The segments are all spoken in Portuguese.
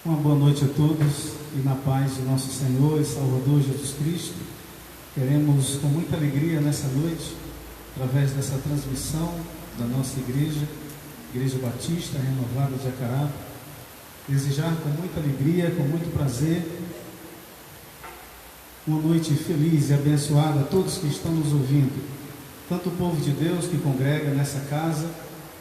Uma boa noite a todos e na paz de nosso Senhor e Salvador Jesus Cristo. Queremos com muita alegria nessa noite, através dessa transmissão da nossa igreja, Igreja Batista Renovada de Acará, desejar com muita alegria, com muito prazer, uma noite feliz e abençoada a todos que estão nos ouvindo, tanto o povo de Deus que congrega nessa casa,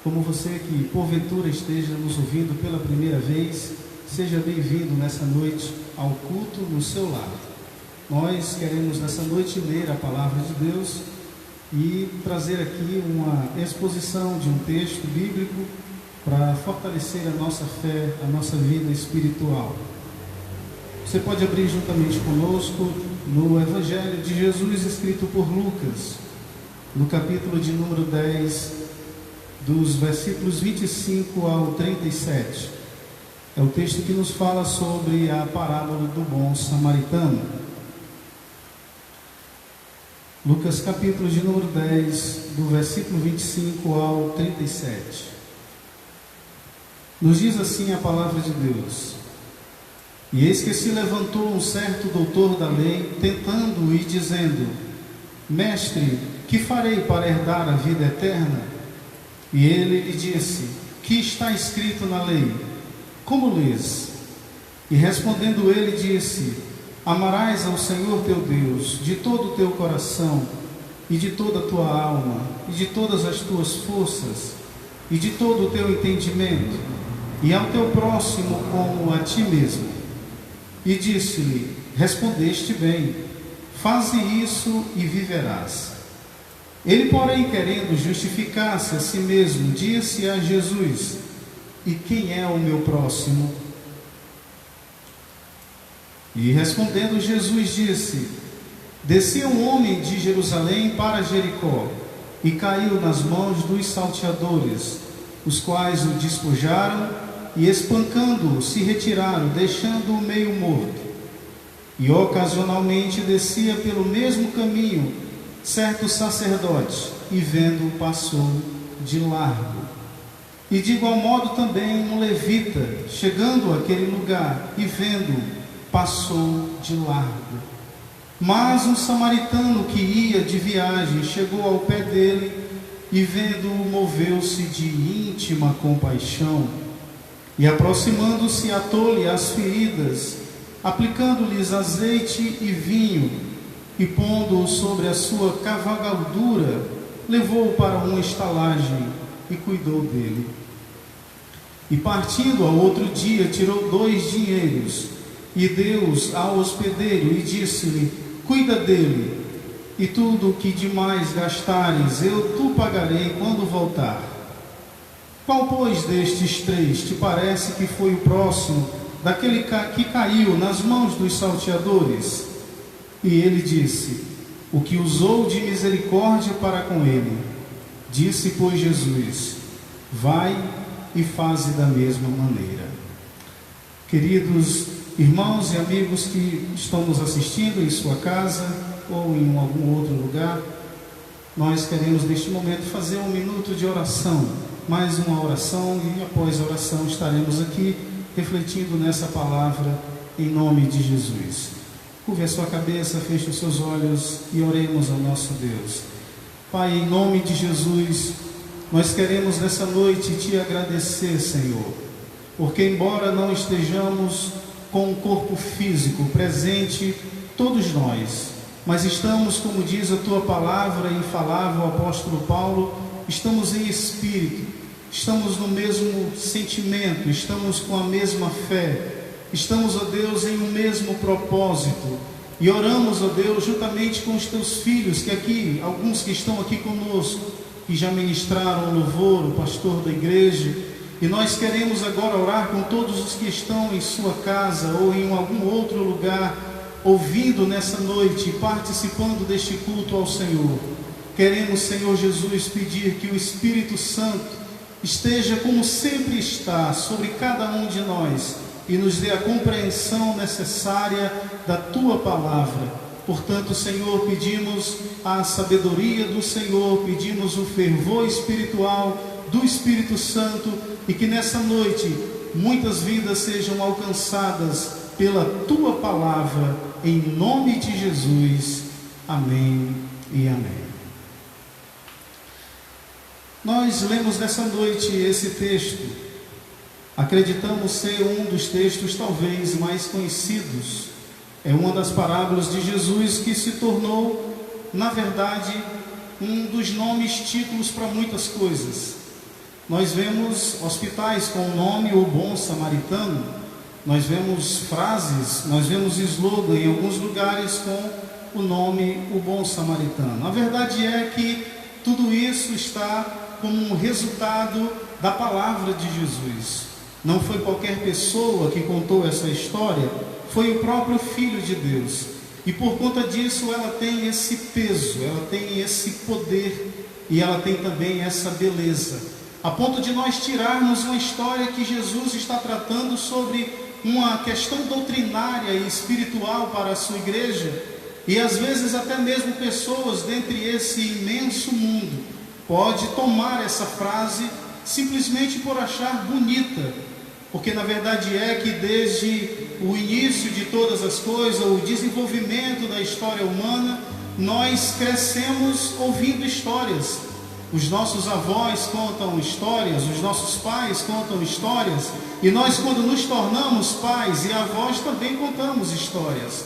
como você que porventura esteja nos ouvindo pela primeira vez. Seja bem-vindo nessa noite ao culto no seu lar. Nós queremos nessa noite ler a palavra de Deus e trazer aqui uma exposição de um texto bíblico para fortalecer a nossa fé, a nossa vida espiritual. Você pode abrir juntamente conosco no Evangelho de Jesus escrito por Lucas, no capítulo de número 10, dos versículos 25 ao 37. É o texto que nos fala sobre a parábola do bom samaritano. Lucas capítulo de número 10, do versículo 25 ao 37. Nos diz assim a palavra de Deus: E eis que se levantou um certo doutor da lei, tentando-o e dizendo: Mestre, que farei para herdar a vida eterna? E ele lhe disse: Que está escrito na lei? Como lês? E respondendo ele disse: Amarás ao Senhor teu Deus de todo o teu coração, e de toda a tua alma, e de todas as tuas forças, e de todo o teu entendimento, e ao teu próximo como a ti mesmo. E disse-lhe: Respondeste bem, faze isso e viverás. Ele, porém, querendo justificar-se a si mesmo, disse a Jesus: E quem é o meu próximo? E respondendo Jesus disse: Descia um homem de Jerusalém para Jericó, e caiu nas mãos dos salteadores, os quais o despojaram, e espancando-o, se retiraram, deixando-o meio morto. E ocasionalmente descia pelo mesmo caminho certo sacerdote, e vendo-o passou de largo. E de igual modo também um levita, chegando àquele lugar e vendo, passou de largo. Mas um samaritano que ia de viagem chegou ao pé dele e vendo-o moveu-se de íntima compaixão. E aproximando-se atou-lhe as feridas, aplicando-lhes azeite e vinho, e pondo-o sobre a sua cavalgadura, levou-o para uma estalagem e cuidou dele. E partindo ao outro dia, tirou 2 dinheiros e deu-os ao hospedeiro e disse-lhe: Cuida dele, e tudo o que demais gastares eu tu pagarei quando voltar. Qual, pois, destes 3 te parece que foi o próximo daquele que caiu nas mãos dos salteadores? E ele disse: O que usou de misericórdia para com ele. Disse, pois, Jesus: Vai e faze da mesma maneira. Queridos irmãos e amigos que estão nos assistindo em sua casa ou em algum outro lugar, nós queremos neste momento fazer um minuto de oração, mais uma oração, e após a oração estaremos aqui refletindo nessa palavra em nome de Jesus. Curve a sua cabeça, feche os seus olhos e oremos ao nosso Deus. Pai, em nome de Jesus, nós queremos nessa noite te agradecer, Senhor, porque embora não estejamos com o corpo físico presente, todos nós, mas estamos, como diz a tua palavra e falava o apóstolo Paulo, estamos em espírito, estamos no mesmo sentimento, estamos com a mesma fé, estamos, ó Deus, em um mesmo propósito, e oramos, ó Deus, juntamente com os teus filhos, que aqui, alguns que estão aqui conosco, que já ministraram o louvor, o pastor da igreja, e nós queremos agora orar com todos os que estão em sua casa ou em algum outro lugar, ouvindo nessa noite, participando deste culto ao Senhor. Queremos, Senhor Jesus, pedir que o Espírito Santo esteja como sempre está sobre cada um de nós e nos dê a compreensão necessária da tua palavra. Portanto, Senhor, pedimos a sabedoria do Senhor, pedimos o fervor espiritual do Espírito Santo, e que nessa noite muitas vidas sejam alcançadas pela Tua palavra, em nome de Jesus. Amém e amém. Nós lemos nessa noite esse texto, acreditamos ser um dos textos talvez mais conhecidos. É uma das parábolas de Jesus que se tornou, na verdade, um dos nomes, títulos para muitas coisas. Nós vemos hospitais com o nome O Bom Samaritano, nós vemos frases, nós vemos slogan em alguns lugares com o nome O Bom Samaritano. A verdade é que tudo isso está como um resultado da palavra de Jesus. Não foi qualquer pessoa que contou essa história, foi o próprio Filho de Deus. E por conta disso ela tem esse peso, ela tem esse poder e ela tem também essa beleza. A ponto de nós tirarmos uma história que Jesus está tratando sobre uma questão doutrinária e espiritual para a sua igreja. E às vezes até mesmo pessoas dentre esse imenso mundo pode tomar essa frase simplesmente por achar bonita, porque na verdade é que desde o início de todas as coisas, o desenvolvimento da história humana, nós crescemos ouvindo histórias. Os nossos avós contam histórias, os nossos pais contam histórias, e nós, quando nos tornamos pais e avós, também contamos histórias.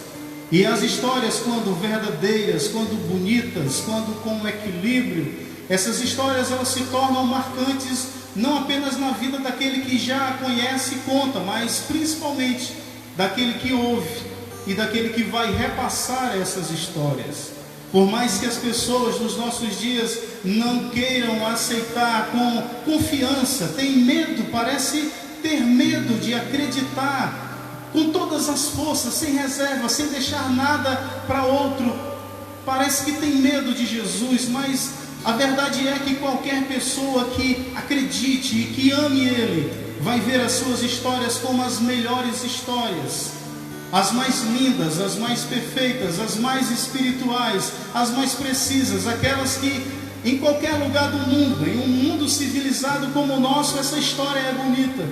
E as histórias, quando verdadeiras, quando bonitas, quando com equilíbrio, essas histórias elas se tornam marcantes não apenas na vida daquele que já a conhece e conta, mas principalmente daquele que ouve e daquele que vai repassar essas histórias. Por mais que as pessoas nos nossos dias não queiram aceitar com confiança, tem medo, parece ter medo de acreditar com todas as forças, sem reserva, sem deixar nada para outro, parece que tem medo de Jesus, mas a verdade é que qualquer pessoa que acredite e que ame Ele, vai ver as suas histórias como as melhores histórias, as mais lindas, as mais perfeitas, as mais espirituais, as mais precisas, aquelas que em qualquer lugar do mundo, em um mundo civilizado como o nosso, essa história é bonita.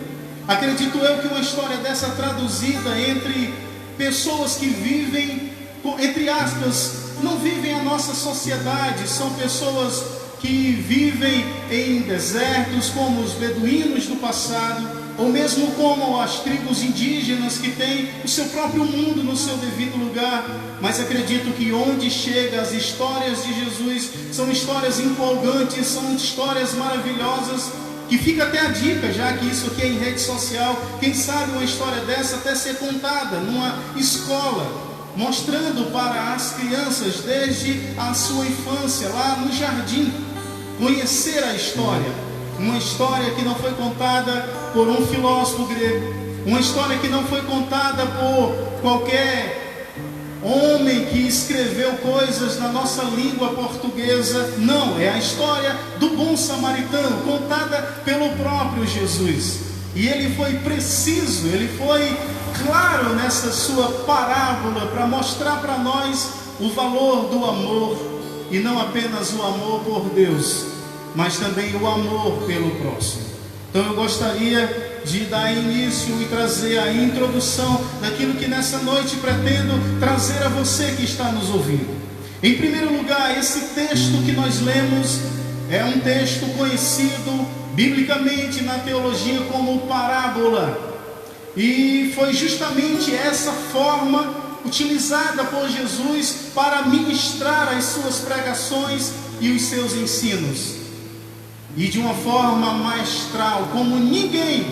Acredito eu que uma história dessa traduzida entre pessoas que vivem, entre aspas, não vivem a nossa sociedade, são pessoas que vivem em desertos como os beduínos do passado, ou mesmo como as tribos indígenas que têm o seu próprio mundo no seu devido lugar. Mas acredito que onde chega as histórias de Jesus são histórias empolgantes, são histórias maravilhosas, que fica até a dica, já que isso aqui é em rede social, quem sabe uma história dessa até ser contada numa escola, mostrando para as crianças desde a sua infância, lá no jardim, conhecer a história. Uma história que não foi contada por um filósofo grego, uma história que não foi contada por qualquer homem que escreveu coisas na nossa língua portuguesa. Não, é a história do bom samaritano, contada pelo próprio Jesus. E ele foi preciso, ele foi claro nessa sua parábola para mostrar para nós o valor do amor, e não apenas o amor por Deus, mas também o amor pelo próximo. Então eu gostaria de dar início e trazer a introdução daquilo que nessa noite pretendo trazer a você que está nos ouvindo. Em primeiro lugar, esse texto que nós lemos é um texto conhecido biblicamente na teologia como parábola. E foi justamente essa forma utilizada por Jesus para ministrar as suas pregações e os seus ensinos. E de uma forma maestral, como ninguém,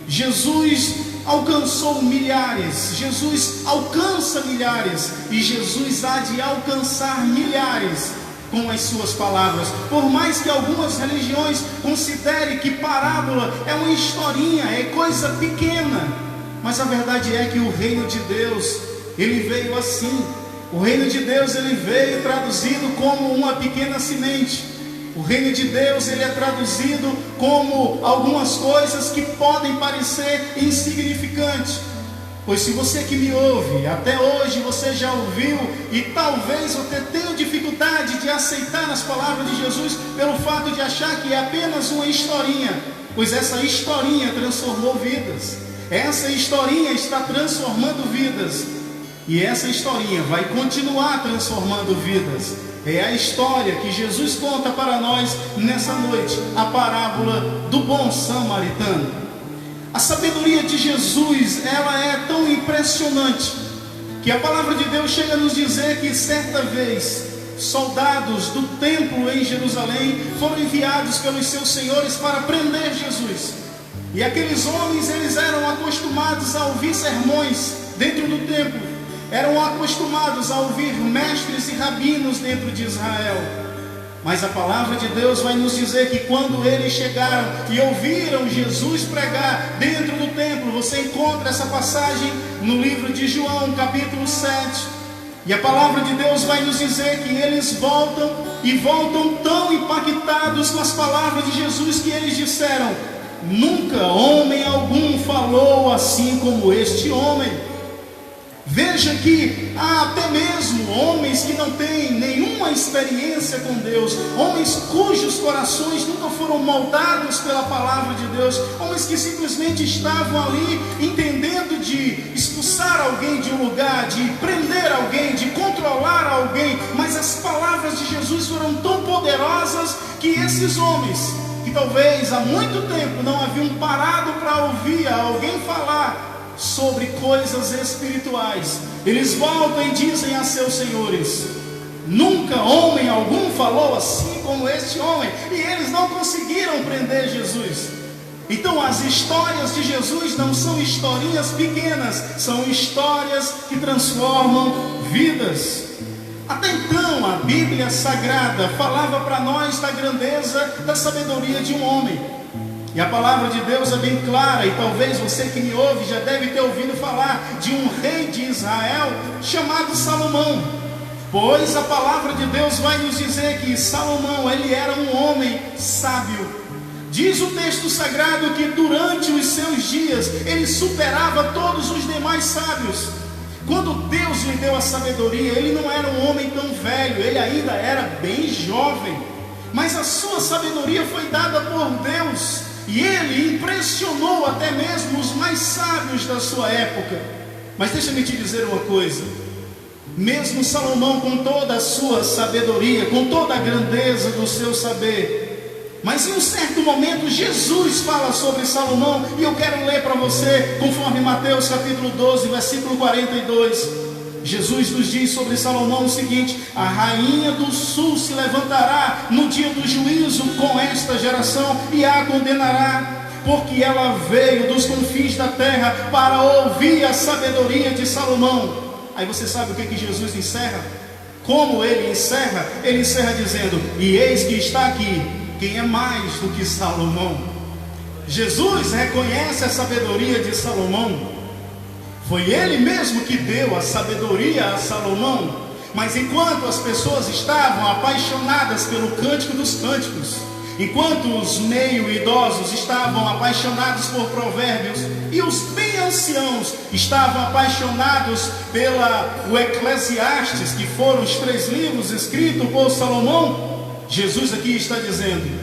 Jesus alcançou milhares, Jesus alcança milhares, e Jesus há de alcançar milhares com as suas palavras. Por mais que algumas religiões considerem que parábola é uma historinha, é coisa pequena, mas a verdade é que o reino de Deus, ele veio assim. O reino de Deus, ele veio traduzido como uma pequena semente. O reino de Deus, ele é traduzido como algumas coisas que podem parecer insignificantes. Pois se você que me ouve, até hoje você já ouviu, e talvez você tenha dificuldade de aceitar as palavras de Jesus, pelo fato de achar que é apenas uma historinha. pois essa historinha transformou vidas. Essa historinha está transformando vidas. E essa historinha vai continuar transformando vidas. É a história que Jesus conta para nós nessa noite, a parábola do bom samaritano. A sabedoria de Jesus, ela é tão impressionante, que a palavra de Deus chega a nos dizer que certa vez, soldados do templo em Jerusalém foram enviados pelos seus senhores para prender Jesus. E aqueles homens, eles eram acostumados a ouvir sermões dentro do templo, eram acostumados a ouvir mestres e rabinos dentro de Israel. Mas a palavra de Deus vai nos dizer que quando eles chegaram e ouviram Jesus pregar dentro do templo, você encontra essa passagem no livro de João, capítulo 7. E a palavra de Deus vai nos dizer que eles voltam e voltam tão impactados com as palavras de Jesus que eles disseram: nunca homem algum falou assim como este homem. Veja que há até mesmo homens que não têm nenhuma experiência com Deus, homens cujos corações nunca foram moldados pela palavra de Deus, homens que simplesmente estavam ali entendendo de expulsar alguém de um lugar, de prender alguém, de controlar alguém, mas as palavras de Jesus foram tão poderosas que esses homens, que talvez há muito tempo não haviam parado para ouvir alguém falar sobre coisas espirituais, eles voltam e dizem a seus senhores: nunca homem algum falou assim como este homem. E eles não conseguiram prender Jesus. Então as histórias de Jesus não são historinhas pequenas, são histórias que transformam vidas. Até então a Bíblia Sagrada falava para nós da grandeza da sabedoria de um homem. E a palavra de Deus é bem clara, e talvez você que me ouve já deve ter ouvido falar de um rei de Israel chamado Salomão. Pois a palavra de Deus vai nos dizer que Salomão, ele era um homem sábio. Diz o texto sagrado que durante os seus dias ele superava todos os demais sábios. Quando Deus lhe deu a sabedoria, ele não era um homem tão velho, ele ainda era bem jovem. Mas a sua sabedoria foi dada por Deus. E ele impressionou até mesmo os mais sábios da sua época. Mas deixa-me te dizer uma coisa: mesmo Salomão, com toda a sua sabedoria, com toda a grandeza do seu saber, mas em um certo momento Jesus fala sobre Salomão, e eu quero ler para você conforme Mateus capítulo 12, versículo 42. Jesus nos diz sobre Salomão o seguinte: a rainha do sul se levantará no dia do juízo com esta geração e a condenará, porque ela veio dos confins da terra para ouvir a sabedoria de Salomão. Aí você sabe o que Jesus encerra? Como ele encerra? Ele encerra dizendo: e eis que está aqui quem é mais do que Salomão. Jesus reconhece a sabedoria de Salomão. Foi ele mesmo que deu a sabedoria a Salomão. Mas enquanto as pessoas estavam apaixonadas pelo Cântico dos Cânticos, enquanto os meio idosos estavam apaixonados por Provérbios, e os bem anciãos estavam apaixonados pelo Eclesiastes, que foram os 3 livros escritos por Salomão, Jesus aqui está dizendo: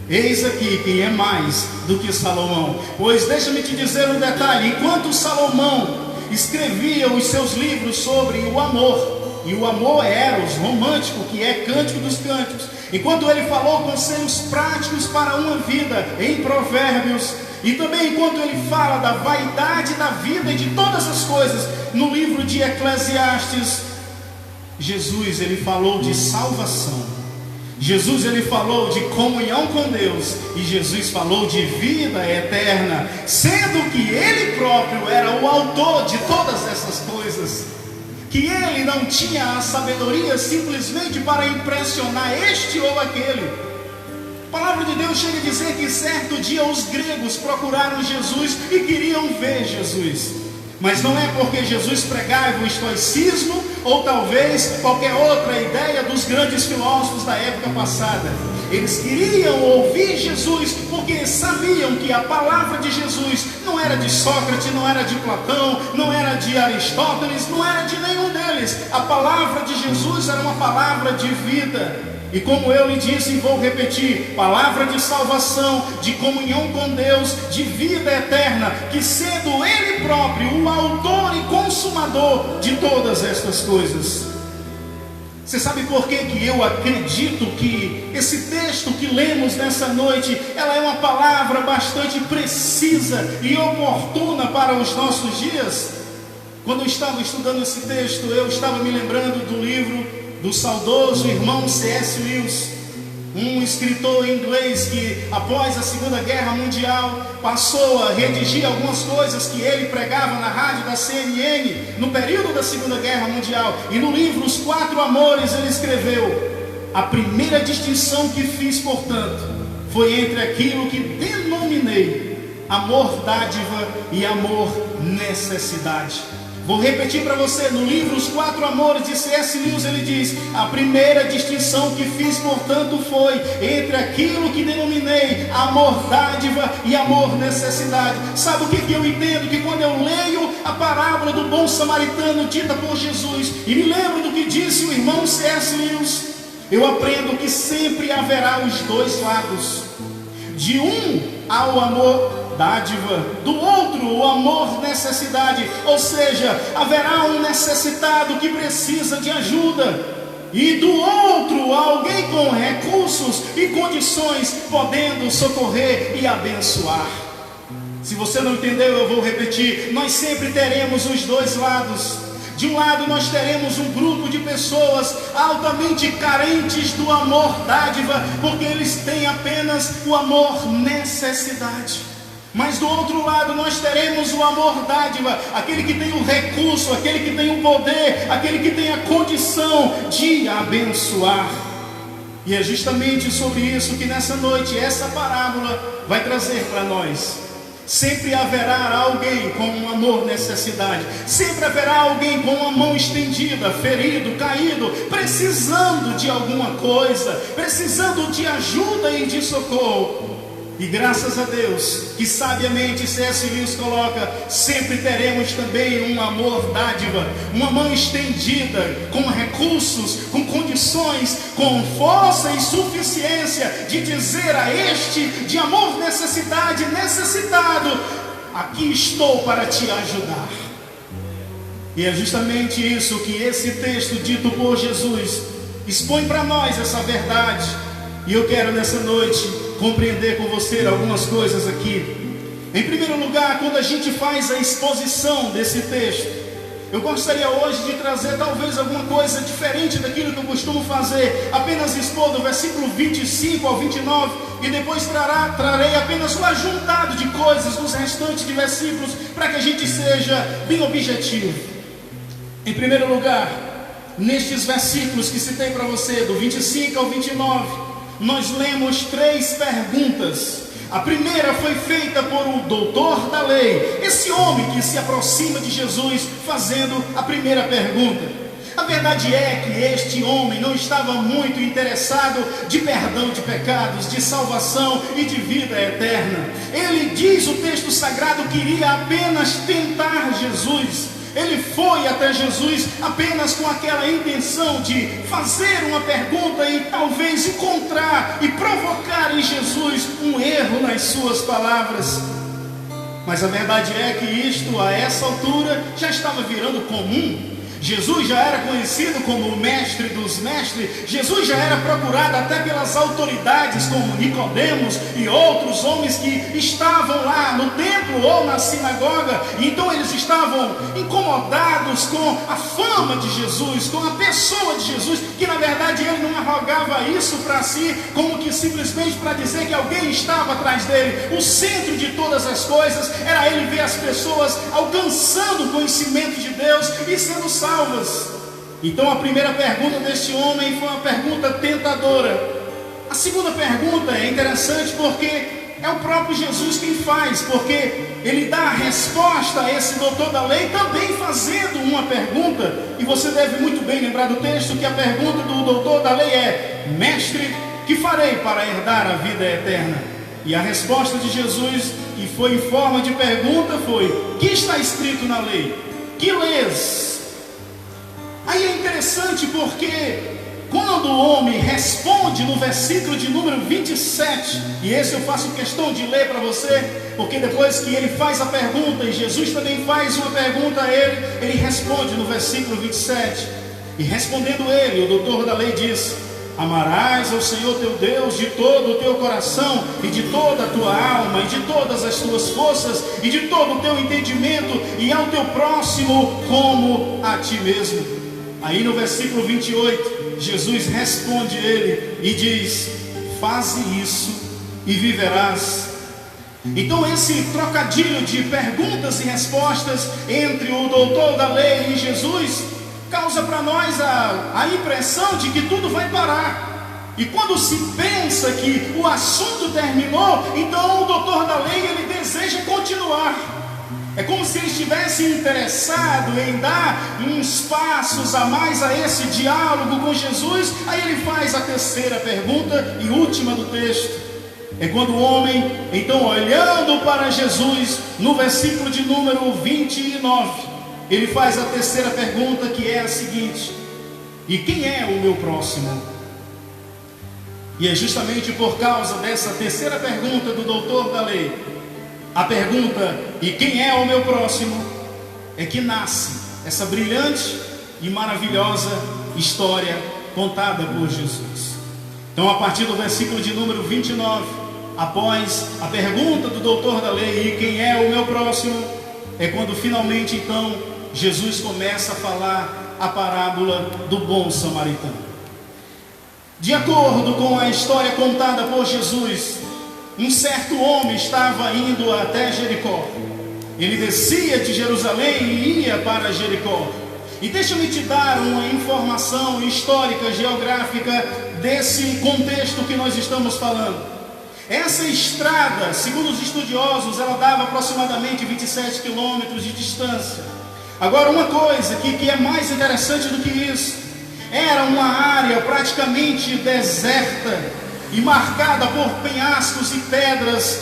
eis aqui quem é mais do que Salomão. Pois deixa-me te dizer um detalhe: enquanto Salomão escrevia os seus livros sobre o amor, e o amor é eros, romântico, que é Cântico dos Cânticos, enquanto ele falou conselhos práticos para uma vida em Provérbios, e também enquanto ele fala da vaidade da vida e de todas as coisas no livro de Eclesiastes, Jesus, ele falou de salvação. Jesus, ele falou de comunhão com Deus, e Jesus falou de vida eterna, sendo que ele próprio era o autor de todas essas coisas, que ele não tinha a sabedoria simplesmente para impressionar este ou aquele. A palavra de Deus chega a dizer que certo dia os gregos procuraram Jesus e queriam ver Jesus. Mas não é porque Jesus pregava o estoicismo, ou talvez qualquer outra ideia dos grandes filósofos da época passada. Eles queriam ouvir Jesus porque sabiam que a palavra de Jesus não era de Sócrates, não era de Platão, não era de Aristóteles, não era de nenhum deles. A palavra de Jesus era uma palavra de vida. E como eu lhe disse e vou repetir, palavra de salvação, de comunhão com Deus, de vida eterna, que sendo Ele próprio o autor e consumador de todas estas coisas. Você sabe por que eu acredito que esse texto que lemos nessa noite, ela é uma palavra bastante precisa e oportuna para os nossos dias? Quando eu estava estudando esse texto, eu estava me lembrando do livro do saudoso irmão C.S. Lewis, um escritor inglês que após a Segunda Guerra Mundial passou a redigir algumas coisas que ele pregava na rádio da CNN no período da Segunda Guerra Mundial. E no livro Os Quatro Amores ele escreveu: a primeira distinção que fiz, portanto, foi entre aquilo que denominei amor dádiva e amor necessidade. Vou repetir para você, no livro Os Quatro Amores de C.S. Lewis, ele diz: a primeira distinção que fiz, portanto, foi entre aquilo que denominei amor dádiva e amor necessidade. Sabe o que eu entendo? Que quando eu leio a parábola do bom samaritano dita por Jesus, e me lembro do que disse o irmão C.S. Lewis, eu aprendo que sempre haverá os dois lados. De um há o amor dádiva, do outro o amor necessidade, ou seja, haverá um necessitado que precisa de ajuda, e do outro alguém com recursos e condições podendo socorrer e abençoar. Se você não entendeu, eu vou repetir: nós sempre teremos os dois lados. De um lado nós teremos um grupo de pessoas altamente carentes do amor dádiva, porque eles têm apenas o amor necessidade. Mas do outro lado nós teremos o amor dádiva, aquele que tem o recurso, aquele que tem o poder, aquele que tem a condição de abençoar. E é justamente sobre isso que nessa noite essa parábola vai trazer para nós. Sempre haverá alguém com um amor necessidade, sempre haverá alguém com uma mão estendida, ferido, caído, precisando de alguma coisa, precisando de ajuda e de socorro. E graças a Deus, que sabiamente C.S. Lewis coloca, sempre teremos também um amor dádiva, uma mão estendida, com recursos, com condições, com força e suficiência de dizer a este de amor necessidade, necessitado: aqui estou para te ajudar. E é justamente isso que esse texto dito por Jesus expõe para nós, essa verdade. E eu quero nessa noite compreender com você algumas coisas aqui. Em primeiro lugar, quando a gente faz a exposição desse texto, eu gostaria hoje de trazer talvez alguma coisa diferente daquilo que eu costumo fazer, apenas expor do versículo 25 ao 29, e depois trarei apenas um ajuntado de coisas dos restantes de versículos, para que a gente seja bem objetivo. Em primeiro lugar, nestes versículos que citei para você, do 25 ao 29, nós lemos três perguntas. A primeira foi feita por um doutor da lei, esse homem que se aproxima de Jesus fazendo a primeira pergunta. A verdade é que este homem não estava muito interessado de perdão de pecados, de salvação e de vida eterna. Ele diz, o texto sagrado, que iria apenas tentar Jesus. Ele foi até Jesus apenas com aquela intenção de fazer uma pergunta e talvez encontrar e provocar em Jesus um erro nas suas palavras. Mas a verdade é que isto, a essa altura, já estava virando comum. Jesus já era conhecido como o mestre dos mestres. Jesus já era procurado até pelas autoridades como Nicodemos e outros homens que estavam lá no templo ou na sinagoga. E então eles estavam incomodados com a fama de Jesus, com a pessoa de Jesus, que na verdade ele não arrogava isso para si, como que simplesmente para dizer que alguém estava atrás dele. O centro de todas as coisas era ele ver as pessoas alcançando o conhecimento de Deus e sendo salvas. Então a primeira pergunta deste homem foi uma pergunta tentadora. A segunda pergunta é interessante porque é o próprio Jesus quem faz, porque ele dá a resposta a esse doutor da lei também fazendo uma pergunta. E você deve muito bem lembrar do texto que a pergunta do doutor da lei é: mestre, que farei para herdar a vida eterna? E a resposta de Jesus, que foi em forma de pergunta, foi: que está escrito na lei? Que lês? Aí é interessante porque quando o homem responde no versículo de número 27, e esse eu faço questão de ler para você, porque depois que ele faz a pergunta, e Jesus também faz uma pergunta a ele, ele responde no versículo 27, e respondendo ele, o doutor da lei diz: amarás ao Senhor teu Deus de todo o teu coração, e de toda a tua alma, e de todas as tuas forças, e de todo o teu entendimento, e ao teu próximo como a ti mesmo. Aí no versículo 28, Jesus responde ele e diz: faze isso e viverás. Então esse trocadilho de perguntas e respostas entre o doutor da lei e Jesus causa para nós a impressão de que tudo vai parar. E quando se pensa que o assunto terminou, então o doutor da lei ele deseja continuar. É como se ele estivesse interessado em dar uns passos a mais a esse diálogo com Jesus. Aí ele faz a terceira pergunta e última do texto. É quando o homem, então olhando para Jesus, no versículo de número 29, ele faz a terceira pergunta, que é a seguinte: e quem é o meu próximo? E é justamente por causa dessa terceira pergunta do doutor da lei, a pergunta, e quem é o meu próximo, é que nasce essa brilhante e maravilhosa história contada por Jesus. Então, a partir do versículo de número 29, após a pergunta do doutor da lei, e quem é o meu próximo, é quando finalmente então Jesus começa a falar a parábola do bom samaritano. De acordo com a história contada por Jesus, um certo homem estava indo até Jericó. Ele descia de Jerusalém e ia para Jericó. E deixa-me te dar uma informação histórica, geográfica desse contexto que nós estamos falando. Essa estrada, segundo os estudiosos, ela dava aproximadamente 27 quilômetros de distância. Agora, uma coisa que é mais interessante do que isso, era uma área praticamente deserta e marcada por penhascos e pedras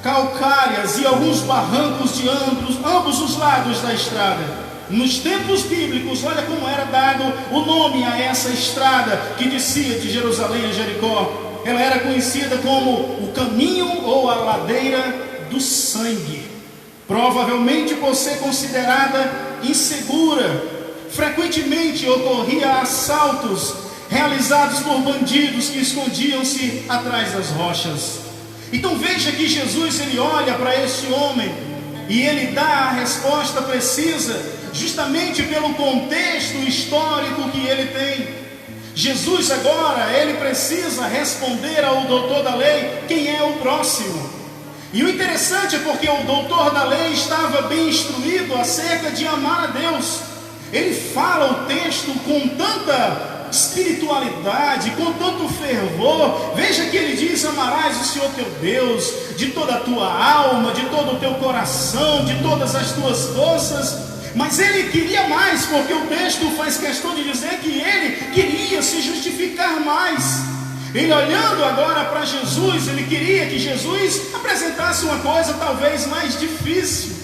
calcárias e alguns barrancos de ambos os lados da estrada. Nos tempos bíblicos, olha como era dado o nome a essa estrada que descia de Jerusalém a Jericó. Ela era conhecida como o caminho ou a ladeira do sangue, provavelmente por ser considerada insegura. Frequentemente ocorria assaltos realizados por bandidos que escondiam-se atrás das rochas. Então veja que Jesus ele olha para este homem e ele dá a resposta precisa, justamente pelo contexto histórico que ele tem. Jesus agora ele precisa responder ao doutor da lei quem é o próximo. E o interessante é porque o doutor da lei estava bem instruído acerca de amar a Deus. Ele fala o texto com tanta espiritualidade, com tanto fervor. Veja que ele diz: amarás o Senhor teu Deus de toda a tua alma, de todo o teu coração, de todas as tuas forças. Mas ele queria mais, porque o texto faz questão de dizer que ele queria se justificar mais. Ele olhando agora para Jesus, ele queria que Jesus apresentasse uma coisa talvez mais difícil.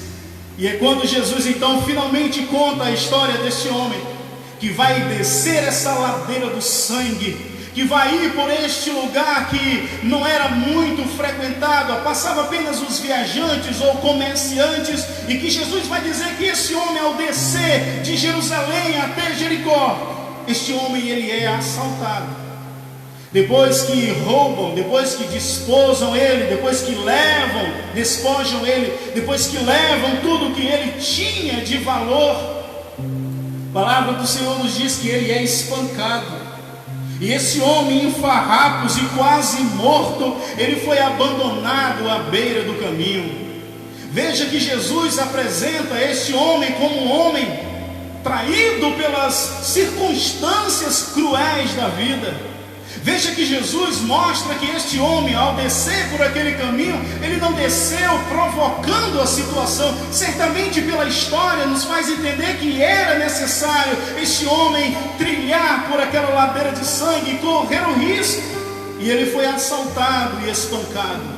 E é quando Jesus então finalmente conta a história deste homem que vai descer essa ladeira do sangue, que vai ir por este lugar que não era muito frequentado, passava apenas os viajantes ou comerciantes, e que Jesus vai dizer que esse homem, ao descer de Jerusalém até Jericó, este homem ele é assaltado. Depois que roubam, depois que desposam ele, depois que levam, despojam ele, depois que levam tudo que ele tinha de valor, a palavra do Senhor nos diz que ele é espancado. E esse homem em farrapos e quase morto, ele foi abandonado à beira do caminho. Veja que Jesus apresenta este homem como um homem traído pelas circunstâncias cruéis da vida. Veja que Jesus mostra que este homem, ao descer por aquele caminho, ele não desceu provocando a situação. Certamente pela história nos faz entender que era necessário este homem trilhar por aquela ladeira de sangue e correr o risco. E ele foi assaltado e espancado.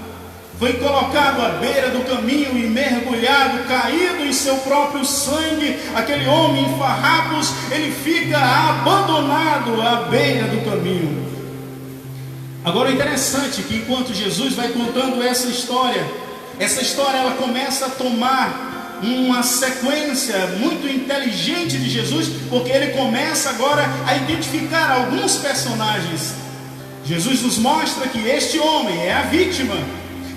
foi colocado à beira do caminho e mergulhado, caído em seu próprio sangue. Aquele homem em farrapos, ele fica abandonado à beira do caminho. Agora, é interessante que enquanto Jesus vai contando essa história ela começa a tomar uma sequência muito inteligente de Jesus, porque ele começa agora a identificar alguns personagens. Jesus nos mostra que este homem é a vítima,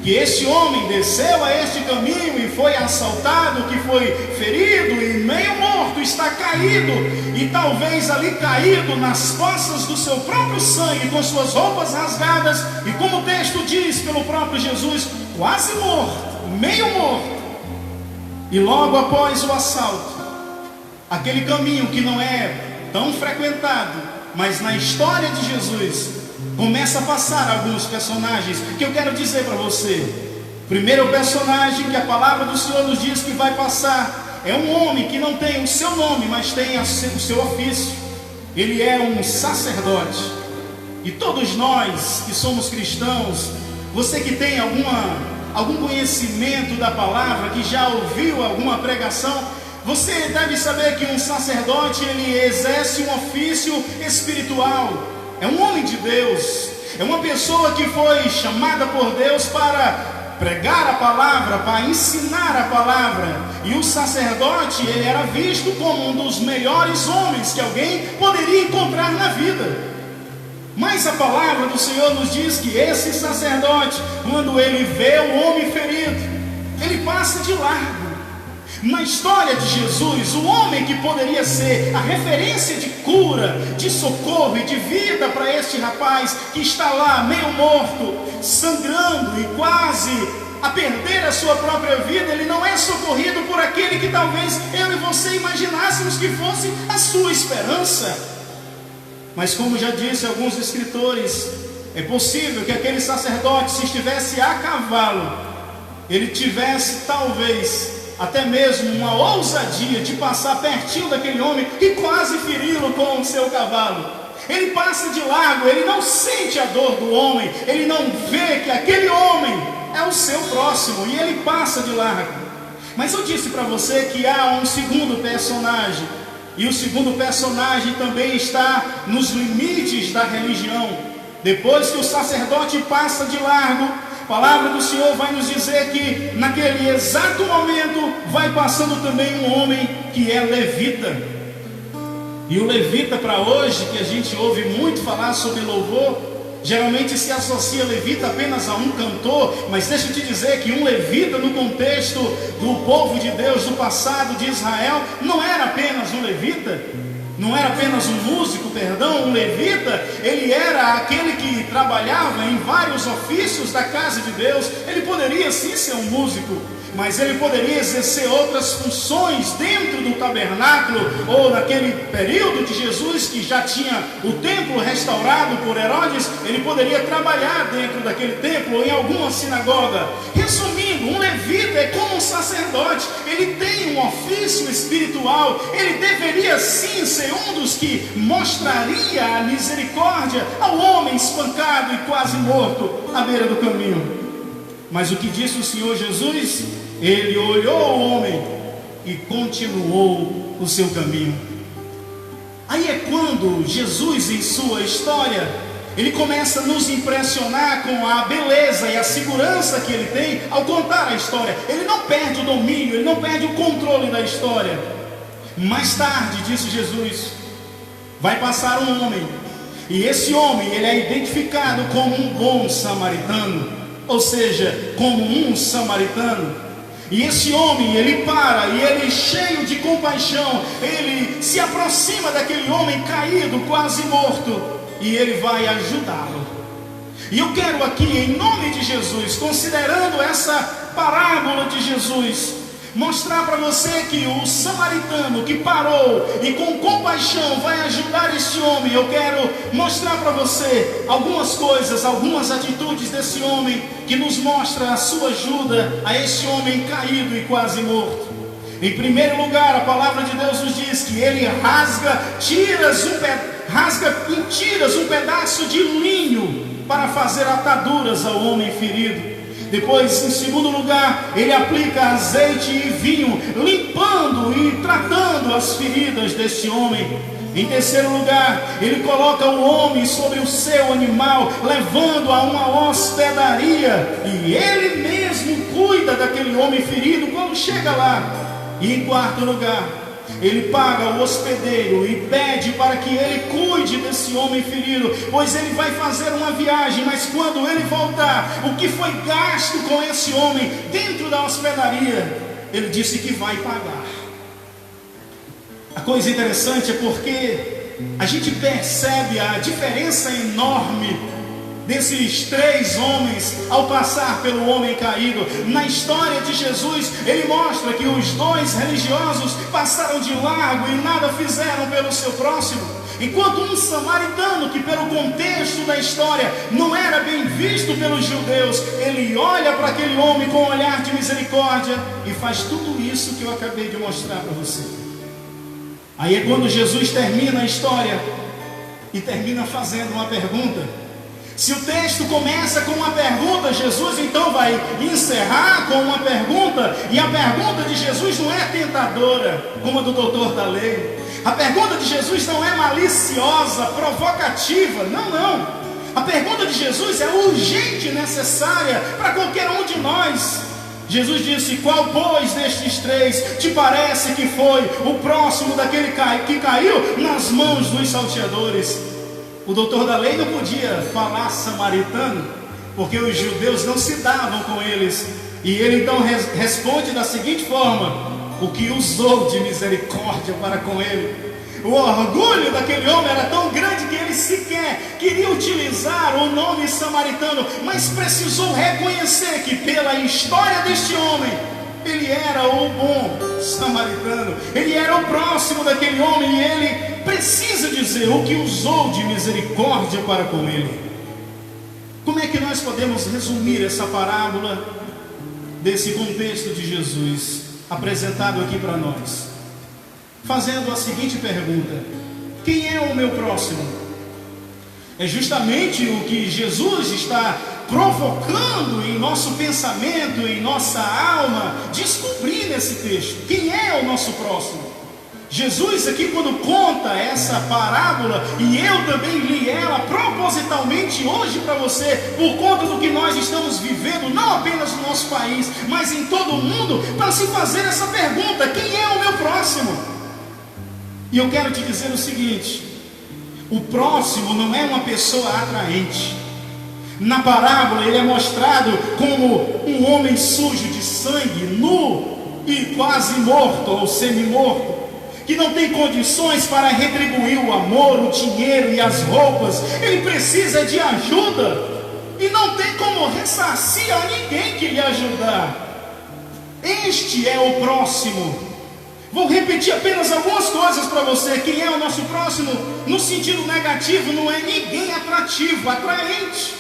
que este homem desceu a este caminho e foi assaltado, que foi ferido e meio morto, está caído, e talvez ali caído nas poças do seu próprio sangue, com suas roupas rasgadas, e como o texto diz pelo próprio Jesus, quase morto, meio morto. E logo após o assalto, aquele caminho que não é tão frequentado, mas na história de Jesus começa a passar alguns personagens que eu quero dizer para você. Primeiro personagem que a palavra do Senhor nos diz que vai passar é um homem que não tem o seu nome, mas tem o seu ofício. Ele é um sacerdote. E todos nós que somos cristãos, você que tem algum conhecimento da palavra, que já ouviu alguma pregação, você deve saber que um sacerdote, ele exerce um ofício espiritual. É um homem de Deus, é uma pessoa que foi chamada por Deus para pregar a palavra, para ensinar a palavra. E o sacerdote, ele era visto como um dos melhores homens que alguém poderia encontrar na vida. Mas a palavra do Senhor nos diz que esse sacerdote, quando ele vê o homem ferido, ele passa de largo. Na história de Jesus, o homem que poderia ser a referência de cura, de socorro e de vida para este rapaz que está lá meio morto, sangrando e quase a perder a sua própria vida, ele não é socorrido por aquele que talvez eu e você imaginássemos que fosse a sua esperança. Mas como já disse alguns escritores, é possível que aquele sacerdote, se estivesse a cavalo, ele tivesse talvez até mesmo uma ousadia de passar pertinho daquele homem e quase feri-lo com o seu cavalo. Ele passa de largo, ele não sente a dor do homem, ele não vê que aquele homem é o seu próximo, e ele passa de largo. Mas eu disse para você que há um segundo personagem, e o segundo personagem também está nos limites da religião. Depois que o sacerdote passa de largo, a palavra do Senhor vai nos dizer que naquele exato momento vai passando também um homem que é levita. E o levita, para hoje, que a gente ouve muito falar sobre louvor, geralmente se associa levita apenas a um cantor. Mas deixa eu te dizer que um levita, no contexto do povo de Deus do passado de Israel, não era apenas um levita, não era apenas um músico, um levita, ele era aquele que trabalhava em vários ofícios da casa de Deus. Ele poderia sim ser um músico, mas ele poderia exercer outras funções dentro do tabernáculo, ou naquele período de Jesus, que já tinha o templo restaurado por Herodes, ele poderia trabalhar dentro daquele templo, ou em alguma sinagoga. Resumindo, um levita é como um sacerdote, ele tem um ofício espiritual, ele deveria sim ser um dos que mostraria a misericórdia ao homem espancado e quase morto à beira do caminho. Mas o que disse o Senhor Jesus? Ele olhou o homem e continuou o seu caminho. Aí é quando Jesus, em sua história, ele começa a nos impressionar com a beleza e a segurança que ele tem ao contar a história. Ele não perde o domínio, ele não perde o controle da história. Mais tarde, disse Jesus, vai passar um homem, e esse homem, ele é identificado como um bom samaritano, ou seja, como um samaritano. E esse homem, ele para, e ele, cheio de compaixão, ele se aproxima daquele homem caído, quase morto, e ele vai ajudá-lo. E eu quero aqui, em nome de Jesus, considerando essa parábola de Jesus, mostrar para você que o samaritano que parou e com compaixão vai ajudar este homem. Eu quero mostrar para você algumas coisas, algumas atitudes desse homem que nos mostra a sua ajuda a este homem caído e quase morto. Em primeiro lugar, a palavra de Deus nos diz que ele rasga em tiras um pedaço de linho para fazer ataduras ao homem ferido. Depois, em segundo lugar, ele aplica azeite e vinho, limpando e tratando as feridas deste homem. Em terceiro lugar, ele coloca o homem sobre o seu animal, levando a uma hospedaria, e ele mesmo cuida daquele homem ferido quando chega lá. E em quarto lugar, ele paga o hospedeiro e pede para que ele cuide desse homem ferido, pois ele vai fazer uma viagem, mas quando ele voltar, o que foi gasto com esse homem dentro da hospedaria, ele disse que vai pagar. A coisa interessante é porque a gente percebe a diferença enorme desses três homens ao passar pelo homem caído. Na história de Jesus, ele mostra que os dois religiosos passaram de largo e nada fizeram pelo seu próximo, enquanto um samaritano, que pelo contexto da história não era bem visto pelos judeus, ele olha para aquele homem com um olhar de misericórdia e faz tudo isso que eu acabei de mostrar para você. Aí é quando Jesus termina a história e termina fazendo uma pergunta. Se o texto começa com uma pergunta, Jesus então vai encerrar com uma pergunta, e a pergunta de Jesus não é tentadora, como a do doutor da lei. A pergunta de Jesus não é maliciosa, provocativa, não. A pergunta de Jesus é urgente e necessária para qualquer um de nós. Jesus disse: qual, pois, destes três te parece que foi o próximo daquele que caiu nas mãos dos salteadores? O doutor da lei não podia falar samaritano, porque os judeus não se davam com eles. E ele então responde da seguinte forma: o que usou de misericórdia para com ele. O orgulho daquele homem era tão grande que ele sequer queria utilizar o nome samaritano, mas precisou reconhecer que pela história deste homem, ele era o bom samaritano, ele era o próximo daquele homem, e ele precisa dizer o que usou de misericórdia para com ele. Como é que nós podemos resumir essa parábola desse contexto de Jesus apresentado aqui para nós? Fazendo a seguinte pergunta: quem é o meu próximo? É justamente o que Jesus está provocando em nosso pensamento, em nossa alma, descobrir nesse texto. Quem é o nosso próximo? Jesus aqui, quando conta essa parábola, e eu também li ela propositalmente hoje para você, por conta do que nós estamos vivendo, não apenas no nosso país, mas em todo o mundo, para se fazer essa pergunta: quem é o meu próximo? E eu quero te dizer o seguinte: o próximo não é uma pessoa atraente. Na parábola ele é mostrado como um homem sujo de sangue, nu e quase morto ou semi-morto, que não tem condições para retribuir o amor, o dinheiro e as roupas. Ele precisa de ajuda e não tem como ressarcir a ninguém que lhe ajudar. Este é o próximo. Vou repetir apenas algumas coisas para você. Quem é o nosso próximo? No sentido negativo, não é ninguém atrativo, atraente.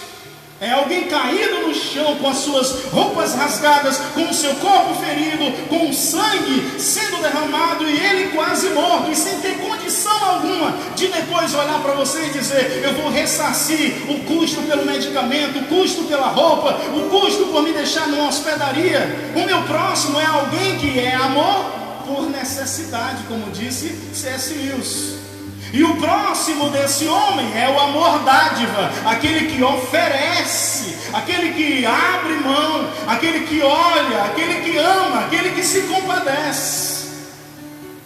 É alguém caído no chão, com as suas roupas rasgadas, com o seu corpo ferido, com o sangue sendo derramado e ele quase morto, e sem ter condição alguma de depois olhar para você e dizer: eu vou ressarcir o custo pelo medicamento, o custo pela roupa, o custo por me deixar numa hospedaria. O meu próximo é alguém que é amor por necessidade, como disse C.S. Lewis. E o próximo desse homem é o amor dádiva, aquele que oferece, aquele que abre mão, aquele que olha, aquele que ama, aquele que se compadece.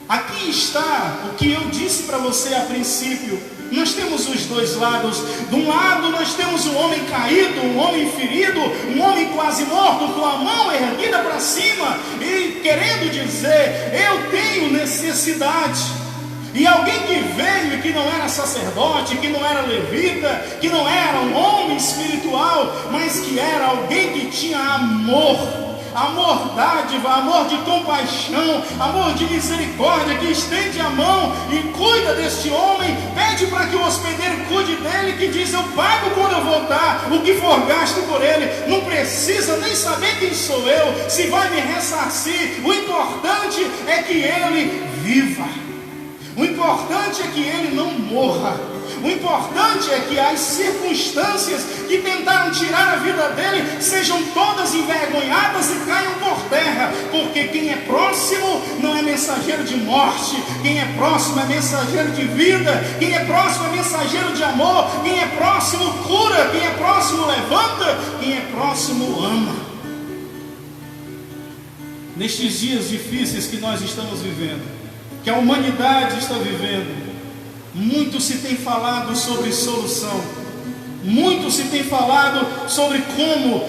Aqui está o que eu disse para você a princípio. Nós temos os dois lados. De um lado nós temos um homem caído, um homem ferido, um homem quase morto, com a mão erguida para cima e querendo dizer: eu tenho necessidade. E alguém que veio e que não era sacerdote, que não era levita, que não era um homem espiritual, mas que era alguém que tinha amor, amor dádiva, amor de compaixão, amor de misericórdia, que estende a mão e cuida deste homem, pede para que o hospedeiro cuide dele, que diz: eu pago quando eu voltar o que for gasto por ele, não precisa nem saber quem sou eu, se vai me ressarcir, o importante é que ele viva. O importante é que ele não morra. O importante é que as circunstâncias que tentaram tirar a vida dele sejam todas envergonhadas e caiam por terra, porque quem é próximo não é mensageiro de morte, quem é próximo é mensageiro de vida, quem é próximo é mensageiro de amor, quem é próximo cura, quem é próximo levanta, quem é próximo ama. Nestes dias difíceis que nós estamos vivendo, que a humanidade está vivendo, muito se tem falado sobre solução, muito se tem falado sobre como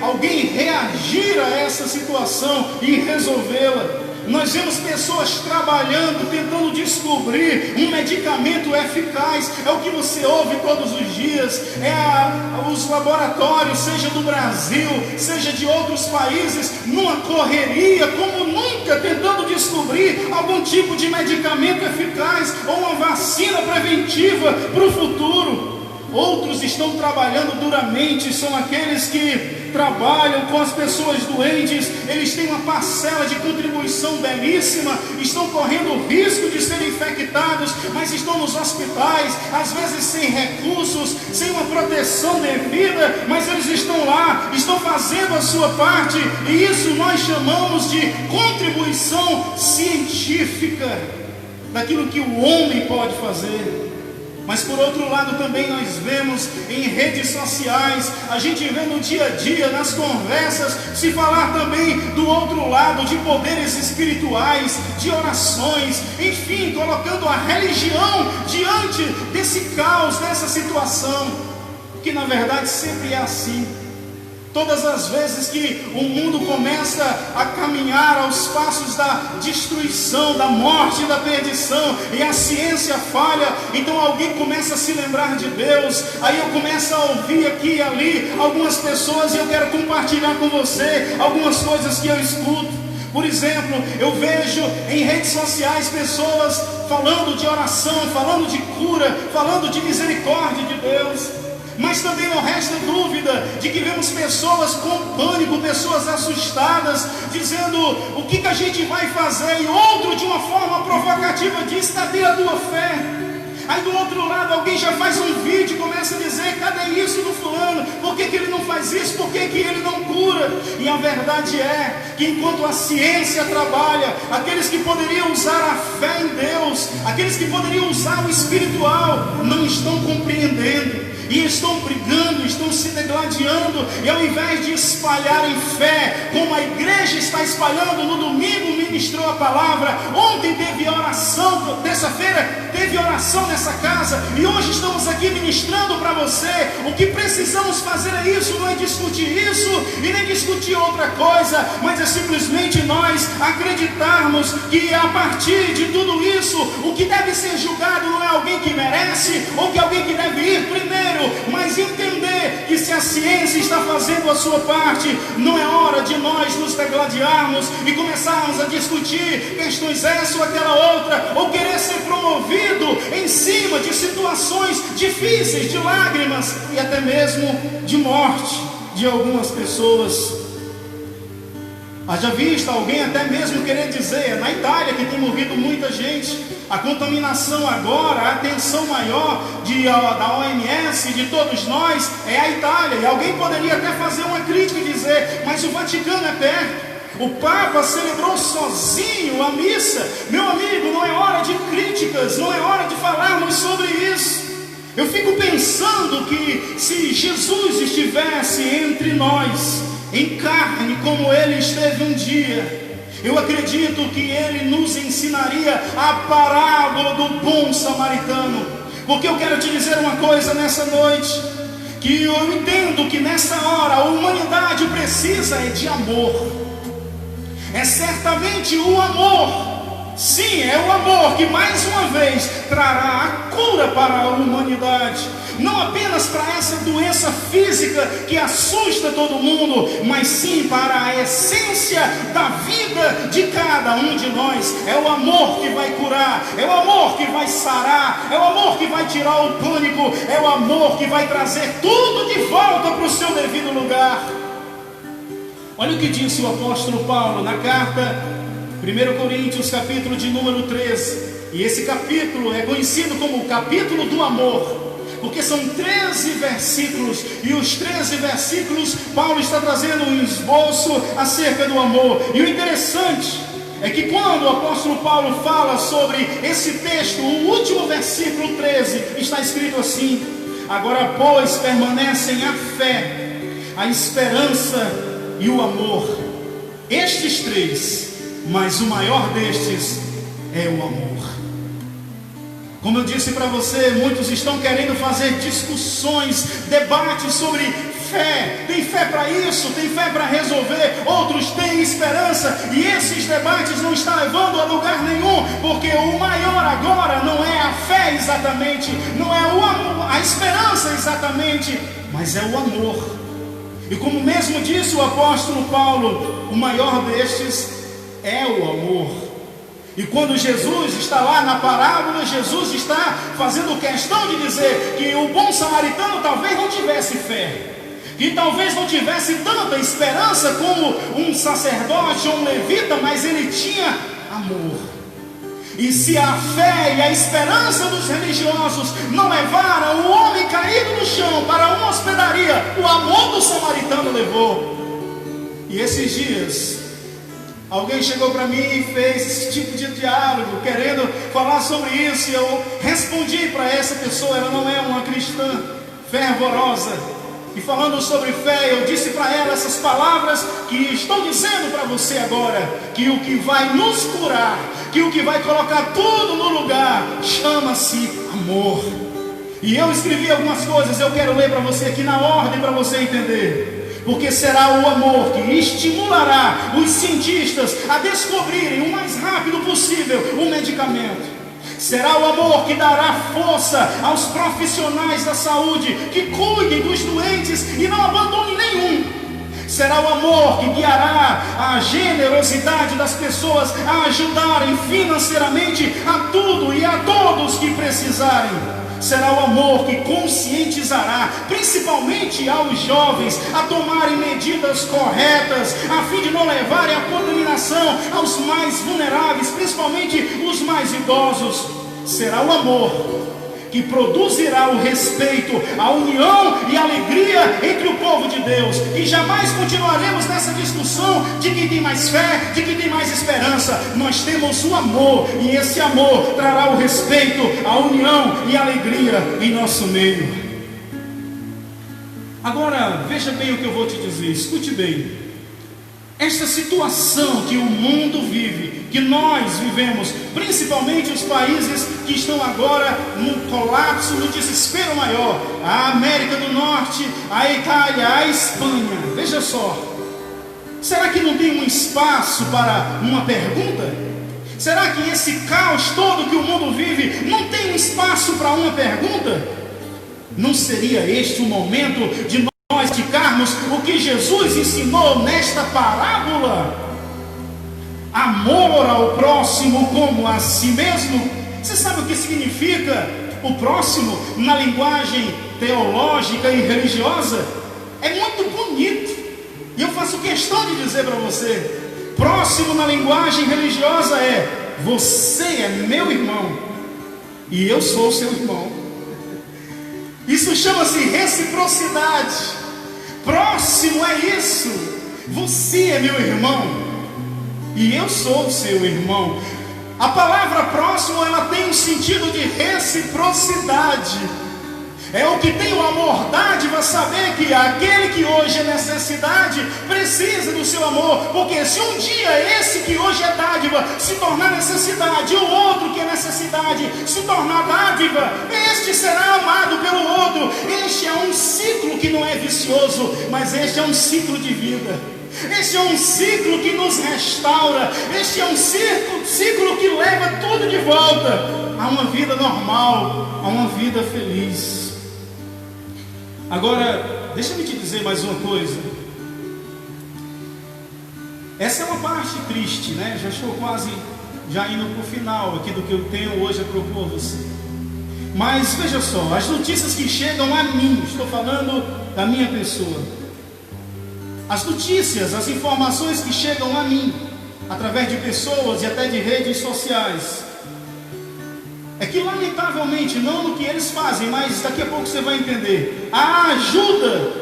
alguém reagir a essa situação e resolvê-la. Nós vemos pessoas trabalhando, tentando descobrir um medicamento eficaz. É o que você ouve todos os dias. Os laboratórios, seja do Brasil, seja de outros países, numa correria como nunca, tentando descobrir algum tipo de medicamento eficaz ou uma vacina preventiva para o futuro. Outros estão trabalhando duramente, são aqueles que trabalham com as pessoas doentes. Eles têm uma parcela de contribuição belíssima, estão correndo risco de serem infectados, mas estão nos hospitais, às vezes sem recursos, sem uma proteção devida, mas eles estão lá, estão fazendo a sua parte, e isso nós chamamos de contribuição científica, daquilo que o homem pode fazer. Mas por outro lado também nós vemos em redes sociais, a gente vê no dia a dia, nas conversas, se falar também do outro lado, de poderes espirituais, de orações, enfim, colocando a religião diante desse caos, dessa situação, que na verdade sempre é assim. Todas as vezes que o mundo começa a caminhar aos passos da destruição, da morte e da perdição, e a ciência falha, então alguém começa a se lembrar de Deus. Aí eu começo a ouvir aqui e ali algumas pessoas, e eu quero compartilhar com você algumas coisas que eu escuto. Por exemplo, eu vejo em redes sociais pessoas falando de oração, falando de cura, falando de misericórdia de Deus. Mas também não resta dúvida de que vemos pessoas com pânico, pessoas assustadas, dizendo o que a gente vai fazer, e outro de uma forma provocativa diz: cadê a tua fé? Aí do outro lado alguém já faz um vídeo e começa a dizer: cadê isso do fulano? Por que ele não faz isso? Por que ele não cura? E a verdade é que enquanto a ciência trabalha, aqueles que poderiam usar a fé em Deus, aqueles que poderiam usar o espiritual, não estão compreendendo. E estão brigando, estão se degladiando, e ao invés de espalharem fé, como a igreja está espalhando, no domingo ministrou a palavra, ontem teve oração, terça-feira teve oração nessa casa, e hoje estamos aqui ministrando para você. O que precisamos fazer é isso, não é discutir isso, e nem discutir outra coisa, mas é simplesmente nós acreditarmos que a partir de tudo isso, o que deve ser julgado não é alguém que merece, ou que alguém que deve ir primeiro, mas entender que se a ciência está fazendo a sua parte, não é hora de nós nos degladiarmos e começarmos a discutir questões essa ou aquela outra, ou querer ser promovido em cima de situações difíceis, de lágrimas e até mesmo de morte de algumas pessoas. Haja vista alguém até mesmo querer dizer: na Itália que tem morrido muita gente, a contaminação agora, a atenção maior da OMS, de todos nós, é a Itália. E alguém poderia até fazer uma crítica e dizer: mas o Vaticano é perto, o Papa celebrou sozinho a missa. Meu amigo, não é hora de críticas, não é hora de falarmos sobre isso. Eu fico pensando que se Jesus estivesse entre nós, em carne, como ele esteve um dia, eu acredito que ele nos ensinaria a parábola do bom samaritano. Porque eu quero te dizer uma coisa nessa noite, que eu entendo que nessa hora a humanidade precisa de amor. É certamente o amor, sim, é o amor que mais uma vez trará a cura para a humanidade. Não apenas para essa doença física que assusta todo mundo, mas sim para a essência da vida de cada um de nós. É o amor que vai curar, é o amor que vai sarar, é o amor que vai tirar o pânico, é o amor que vai trazer tudo de volta para o seu devido lugar. Olha o que disse o apóstolo Paulo na carta 1 Coríntios, capítulo de número 13. E esse capítulo é conhecido como o capítulo do amor, porque são 13 versículos, e os 13 versículos Paulo está trazendo um esboço acerca do amor. E o interessante é que quando o apóstolo Paulo fala sobre esse texto, o último versículo 13 está escrito assim: agora pois permanecem a fé, a esperança e o amor, estes três, mas o maior destes é o amor. Como eu disse para você, muitos estão querendo fazer discussões, debates sobre fé. Tem fé para isso, tem fé para resolver. Outros têm esperança, e esses debates não estão levando a lugar nenhum, porque o maior agora não é a fé exatamente, não é o amor, a esperança exatamente, mas é o amor. E como mesmo disse o apóstolo Paulo, o maior destes é o amor. E quando Jesus está lá na parábola, Jesus está fazendo questão de dizer que o bom samaritano talvez não tivesse fé, que talvez não tivesse tanta esperança como um sacerdote ou um levita, mas ele tinha amor. E se a fé e a esperança dos religiosos não levaram o homem caído no chão para uma hospedaria, o amor do samaritano levou. E esses dias alguém chegou para mim e fez esse tipo de diálogo, querendo falar sobre isso, e eu respondi para essa pessoa. Ela não é uma cristã fervorosa, e falando sobre fé, eu disse para ela essas palavras que estou dizendo para você agora, que o que vai nos curar, que o que vai colocar tudo no lugar, chama-se amor. E eu escrevi algumas coisas, eu quero ler para você aqui na ordem, para você entender. Porque será o amor que estimulará os cientistas a descobrirem o mais rápido possível um medicamento. Será o amor que dará força aos profissionais da saúde, que cuidem dos doentes e não abandonem nenhum. Será o amor que guiará a generosidade das pessoas a ajudarem financeiramente a tudo e a todos que precisarem. Será o amor que conscientizará, principalmente aos jovens, a tomarem medidas corretas, a fim de não levarem a contaminação aos mais vulneráveis, principalmente os mais idosos. Será o amor que produzirá o respeito, a união e a alegria entre o povo de Deus. E jamais continuaremos nessa discussão de quem tem mais fé, de quem tem mais esperança. Nós temos o amor, e esse amor trará o respeito, a união e a alegria em nosso meio. Agora, veja bem o que eu vou te dizer, escute bem. Esta situação que o mundo vive, que nós vivemos, principalmente os países que estão agora no colapso, no desespero maior, a América do Norte, a Itália, a Espanha, veja só, será que não tem um espaço para uma pergunta? Será que esse caos todo que o mundo vive não tem um espaço para uma pergunta? Não seria este o momento de nós praticarmos o que Jesus ensinou nesta parábola? Amor ao próximo como a si mesmo. Você sabe o que significa o próximo na linguagem teológica e religiosa? É muito bonito, e eu faço questão de dizer para você: próximo na linguagem religiosa é: você é meu irmão e eu sou seu irmão. Isso chama-se reciprocidade. Próximo é isso. Você é meu irmão e eu sou seu irmão. A palavra próximo, ela tem um sentido de reciprocidade. É o que tem o amor dádiva, saber que aquele que hoje é necessidade precisa do seu amor, porque se um dia esse que hoje é dádiva se tornar necessidade, o outro que é necessidade se tornar dádiva, este será amado pelo outro. Este é um ciclo que não é vicioso, mas este é um ciclo de vida. Este é um ciclo que nos restaura. Este é um ciclo que leva tudo de volta a uma vida normal, a uma vida feliz. Agora, deixa-me te dizer mais uma coisa. Essa é uma parte triste, né? Já estou quase indo para o final aqui do que eu tenho hoje a propor a você. Mas veja só, as notícias que chegam a mim, estou falando da minha pessoa. As notícias, as informações que chegam a mim, através de pessoas e até de redes sociais, é que lamentavelmente, não no que eles fazem, mas daqui a pouco você vai entender, a ajuda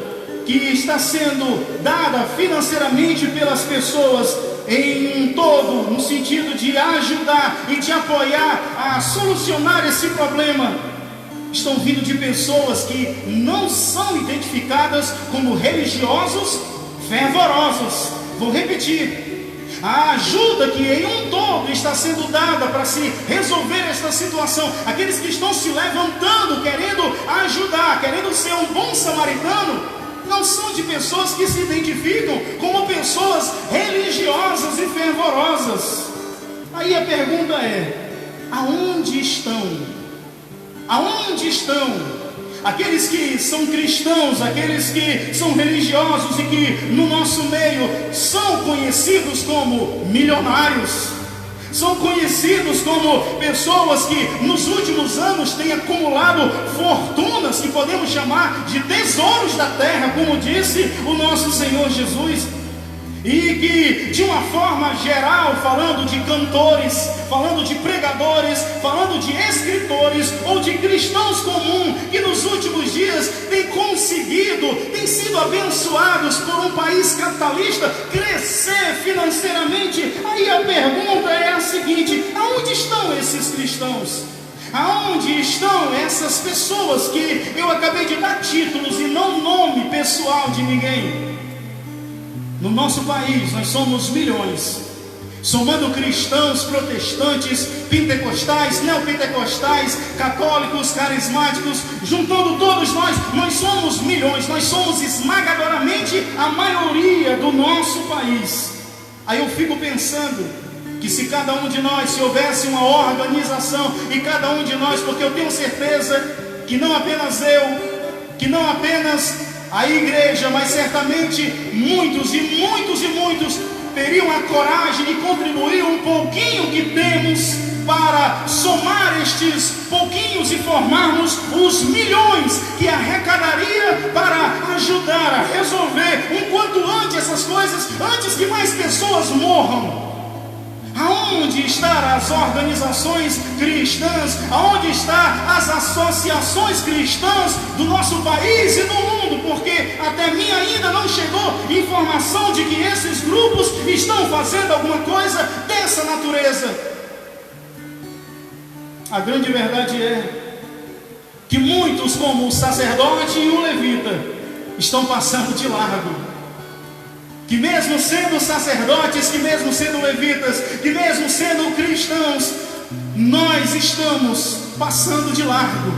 que está sendo dada financeiramente pelas pessoas em um todo, no sentido de ajudar e de apoiar a solucionar esse problema, estão vindo de pessoas que não são identificadas como religiosos fervorosos. Vou repetir. A ajuda que em um todo está sendo dada para se resolver esta situação, aqueles que estão se levantando, querendo ajudar, querendo ser um bom samaritano, não são de pessoas que se identificam como pessoas religiosas e fervorosas. Aí a pergunta é: aonde estão? Aonde estão aqueles que são cristãos, aqueles que são religiosos e que no nosso meio são conhecidos como milionários, são conhecidos como pessoas que nos últimos anos têm acumulado fortunas que podemos chamar de tesouros da terra, como disse o nosso Senhor Jesus? E que de uma forma geral, falando de cantores, falando de pregadores, falando de escritores ou de cristãos comuns, que nos últimos dias têm conseguido, têm sido abençoados por um país capitalista, crescer financeiramente. Aí a pergunta é a seguinte: aonde estão esses cristãos? Aonde estão essas pessoas que eu acabei de dar títulos e não nome pessoal de ninguém? No nosso país nós somos milhões, somando cristãos, protestantes, pentecostais, neopentecostais, católicos, carismáticos, juntando todos nós somos milhões, nós somos esmagadoramente a maioria do nosso país. Aí eu fico pensando que se cada um de nós, se houvesse uma organização e cada um de nós, porque eu tenho certeza que não apenas eu, que não apenas a igreja, mas certamente muitos e muitos e muitos teriam a coragem de contribuir um pouquinho que temos para somar estes pouquinhos e formarmos os milhões que arrecadaria para ajudar a resolver um quanto antes essas coisas, antes que mais pessoas morram. Aonde estão as organizações cristãs? Aonde estão as associações cristãs do nosso país e do mundo? Porque até mim ainda não chegou informação de que esses grupos estão fazendo alguma coisa dessa natureza. A grande verdade é que muitos, como o sacerdote e o levita, estão passando de largo. Que mesmo sendo sacerdotes, que mesmo sendo levitas, que mesmo sendo cristãos, nós estamos passando de largo.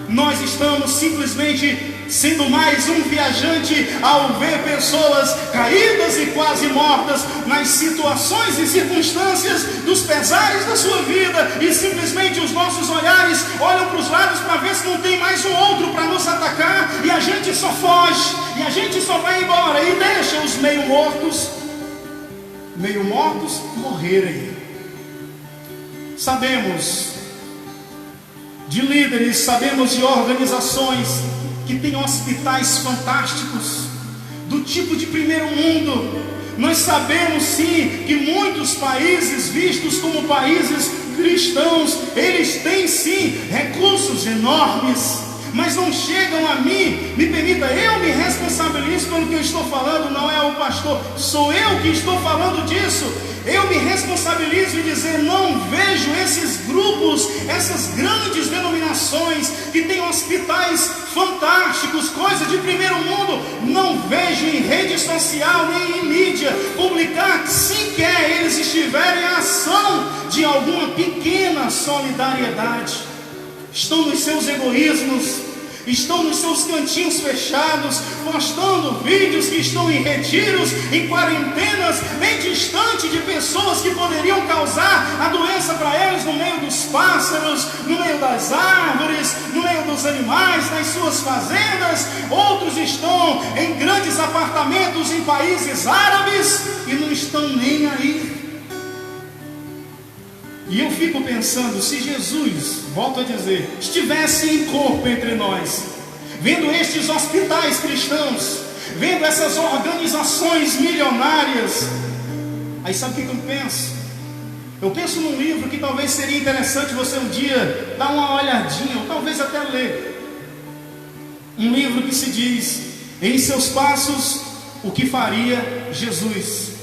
Nós estamos simplesmente sendo mais um viajante ao ver pessoas caídas e quase mortas nas situações e circunstâncias dos pesares da sua vida, e simplesmente os nossos olhares olham para os lados para ver se não tem mais um outro para nos atacar, e a gente só foge, e a gente só vai embora e deixa os meio mortos morrerem. Sabemos de líderes, sabemos de organizações que tem hospitais fantásticos, do tipo de primeiro mundo. Nós sabemos sim que muitos países vistos como países cristãos, eles têm sim recursos enormes, mas não chegam a mim. Me permita, eu me responsabilizo pelo que eu estou falando, não é o pastor, sou eu que estou falando disso. Eu me responsabilizo em dizer, não vejo esses grupos, essas grandes denominações que têm hospitais fantásticos, coisas de primeiro mundo, não vejo em rede social nem em mídia publicar sequer eles estiverem em ação de alguma pequena solidariedade. Estão nos seus egoísmos, estão nos seus cantinhos fechados, postando vídeos que estão em retiros, em quarentenas, bem distante de pessoas que poderiam causar a doença para eles, no meio dos pássaros, no meio das árvores, no meio dos animais, nas suas fazendas. Outros estão em grandes apartamentos em países árabes e não estão nem aí. E eu fico pensando, se Jesus, volto a dizer, estivesse em corpo entre nós, vendo estes hospitais cristãos, vendo essas organizações milionárias, aí sabe o que eu penso? Eu penso num livro que talvez seria interessante você um dia dar uma olhadinha, ou talvez até ler. Um livro que se diz: Em Seus Passos, o que faria Jesus?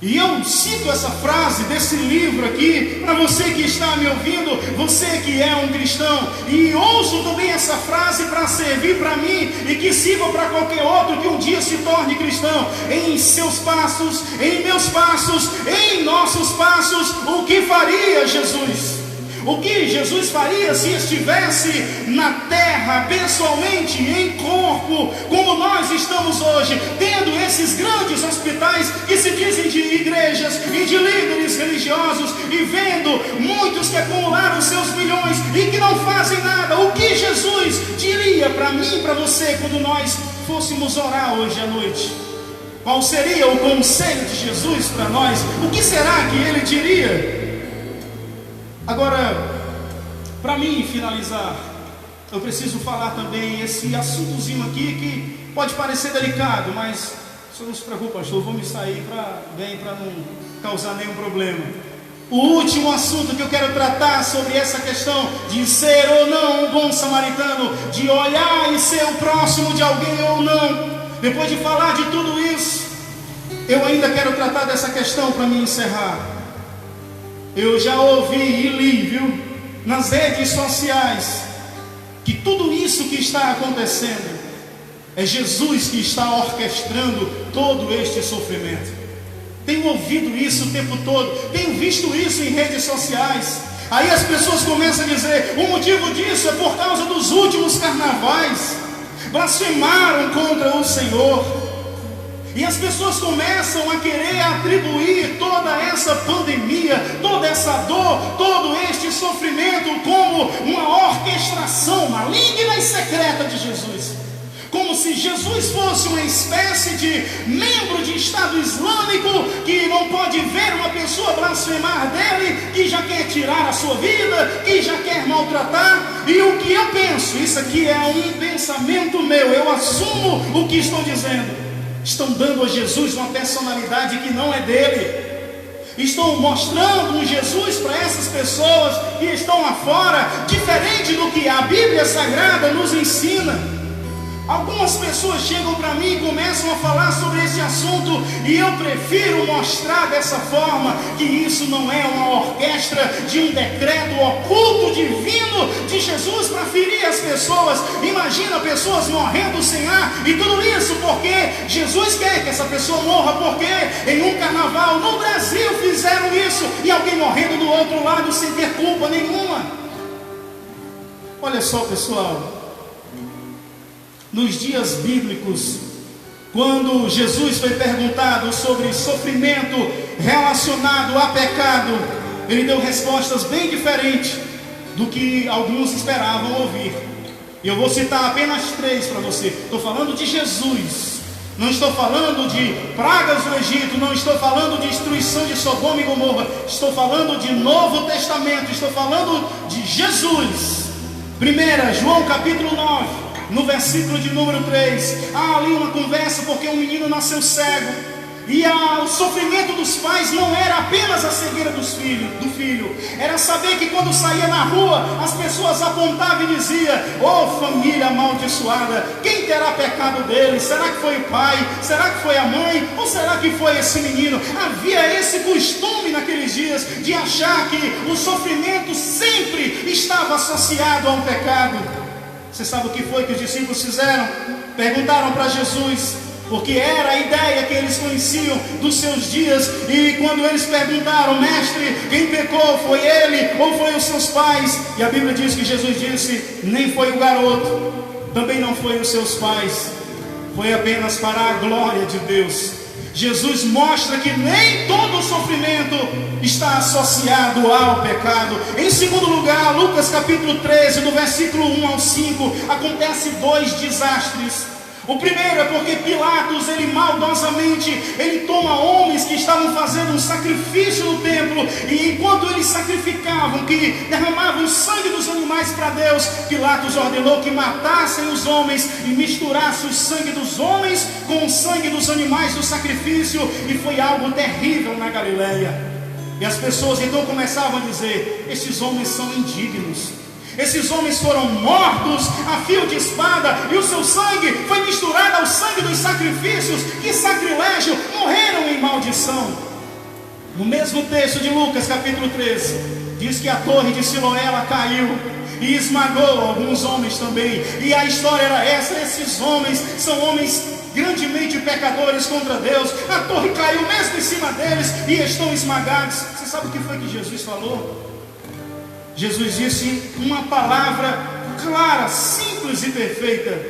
E eu cito essa frase desse livro aqui para você que está me ouvindo, você que é um cristão, e ouço também essa frase para servir para mim e que sirva para qualquer outro que um dia se torne cristão. Em seus passos, em meus passos, em nossos passos, o que faria Jesus? O que Jesus faria se estivesse na terra, pessoalmente, em corpo, como nós estamos hoje, tendo esses grandes hospitais que se dizem de igrejas e de líderes religiosos, e vendo muitos que acumularam seus milhões e que não fazem nada? O que Jesus diria para mim e para você quando nós fôssemos orar hoje à noite? Qual seria o conselho de Jesus para nós? O que será que ele diria? Agora, para mim finalizar, eu preciso falar também esse assuntozinho aqui que pode parecer delicado, mas o senhor não se preocupe, pastor, eu vou me sair para não causar nenhum problema. O último assunto que eu quero tratar sobre essa questão de ser ou não um bom samaritano, de olhar e ser o próximo de alguém ou não. Depois de falar de tudo isso, eu ainda quero tratar dessa questão para me encerrar. Eu já ouvi e li, viu, nas redes sociais, que tudo isso que está acontecendo é Jesus que está orquestrando todo este sofrimento. Tenho ouvido isso o tempo todo, tenho visto isso em redes sociais. Aí as pessoas começam a dizer: o motivo disso é por causa dos últimos carnavais, blasfemaram contra o Senhor. E as pessoas começam a querer atribuir toda essa pandemia, toda essa dor, todo este sofrimento como uma orquestração maligna e secreta de Jesus. Como se Jesus fosse uma espécie de membro de Estado Islâmico que não pode ver uma pessoa blasfemar dele, que já quer tirar a sua vida, que já quer maltratar. E o que eu penso, isso aqui é um pensamento meu, eu assumo o que estou dizendo. Estão dando a Jesus uma personalidade que não é dele. Estão mostrando um Jesus para essas pessoas que estão lá fora, diferente do que a Bíblia Sagrada nos ensina. Algumas pessoas chegam para mim e começam a falar sobre esse assunto, e eu prefiro mostrar dessa forma que isso não é uma orquestra de um decreto oculto divino de Jesus para ferir as pessoas. Imagina pessoas morrendo sem ar, e tudo isso porque Jesus quer que essa pessoa morra, porque em um carnaval no Brasil fizeram isso, e alguém morrendo do outro lado sem ter culpa nenhuma. Olha só, pessoal, nos dias bíblicos, quando Jesus foi perguntado sobre sofrimento relacionado a pecado, ele deu respostas bem diferentes do que alguns esperavam ouvir. E eu vou citar apenas 3 para você. Estou falando de Jesus, não estou falando de pragas no Egito, não estou falando de destruição de Sodoma e Gomorra, estou falando de Novo Testamento, estou falando de Jesus. 1 João capítulo 9, no versículo de número 3, há ali uma conversa porque um menino nasceu cego, e o sofrimento dos pais não era apenas a cegueira do filho, era saber que quando saía na rua, as pessoas apontavam e diziam: "Oh, família amaldiçoada, quem terá pecado dele? Será que foi o pai? Será que foi a mãe? Ou será que foi esse menino?" Havia esse costume naqueles dias de achar que o sofrimento sempre estava associado a um pecado. Você sabe o que foi que os discípulos fizeram? Perguntaram para Jesus, porque era a ideia que eles conheciam dos seus dias. E quando eles perguntaram: "Mestre, quem pecou? Foi ele ou foi os seus pais?" E a Bíblia diz que Jesus disse: "Nem foi o garoto, também não foi os seus pais, foi apenas para a glória de Deus." Jesus mostra que nem todo sofrimento está associado ao pecado. Em segundo lugar, Lucas capítulo 13, do versículo 1 ao 5, acontece 2 desastres. O primeiro é porque Pilatos, ele maldosamente, ele toma homens que estavam fazendo um sacrifício no templo, e enquanto eles sacrificavam, que derramavam o sangue dos animais para Deus, Pilatos ordenou que matassem os homens e misturassem o sangue dos homens com o sangue dos animais do sacrifício, e foi algo terrível na Galileia. E as pessoas então começavam a dizer: esses homens são indignos, esses homens foram mortos a fio de espada, e o seu sangue foi misturado ao sangue dos sacrifícios. Que sacrilégio! Morreram em maldição. No mesmo texto de Lucas capítulo 13, diz que a torre de Siloé ela caiu e esmagou alguns homens também. E a história era essa: esses homens são homens grandemente pecadores contra Deus. A torre caiu mesmo em cima deles e estão esmagados. Você sabe o que foi que Jesus falou? Jesus disse uma palavra clara, simples e perfeita: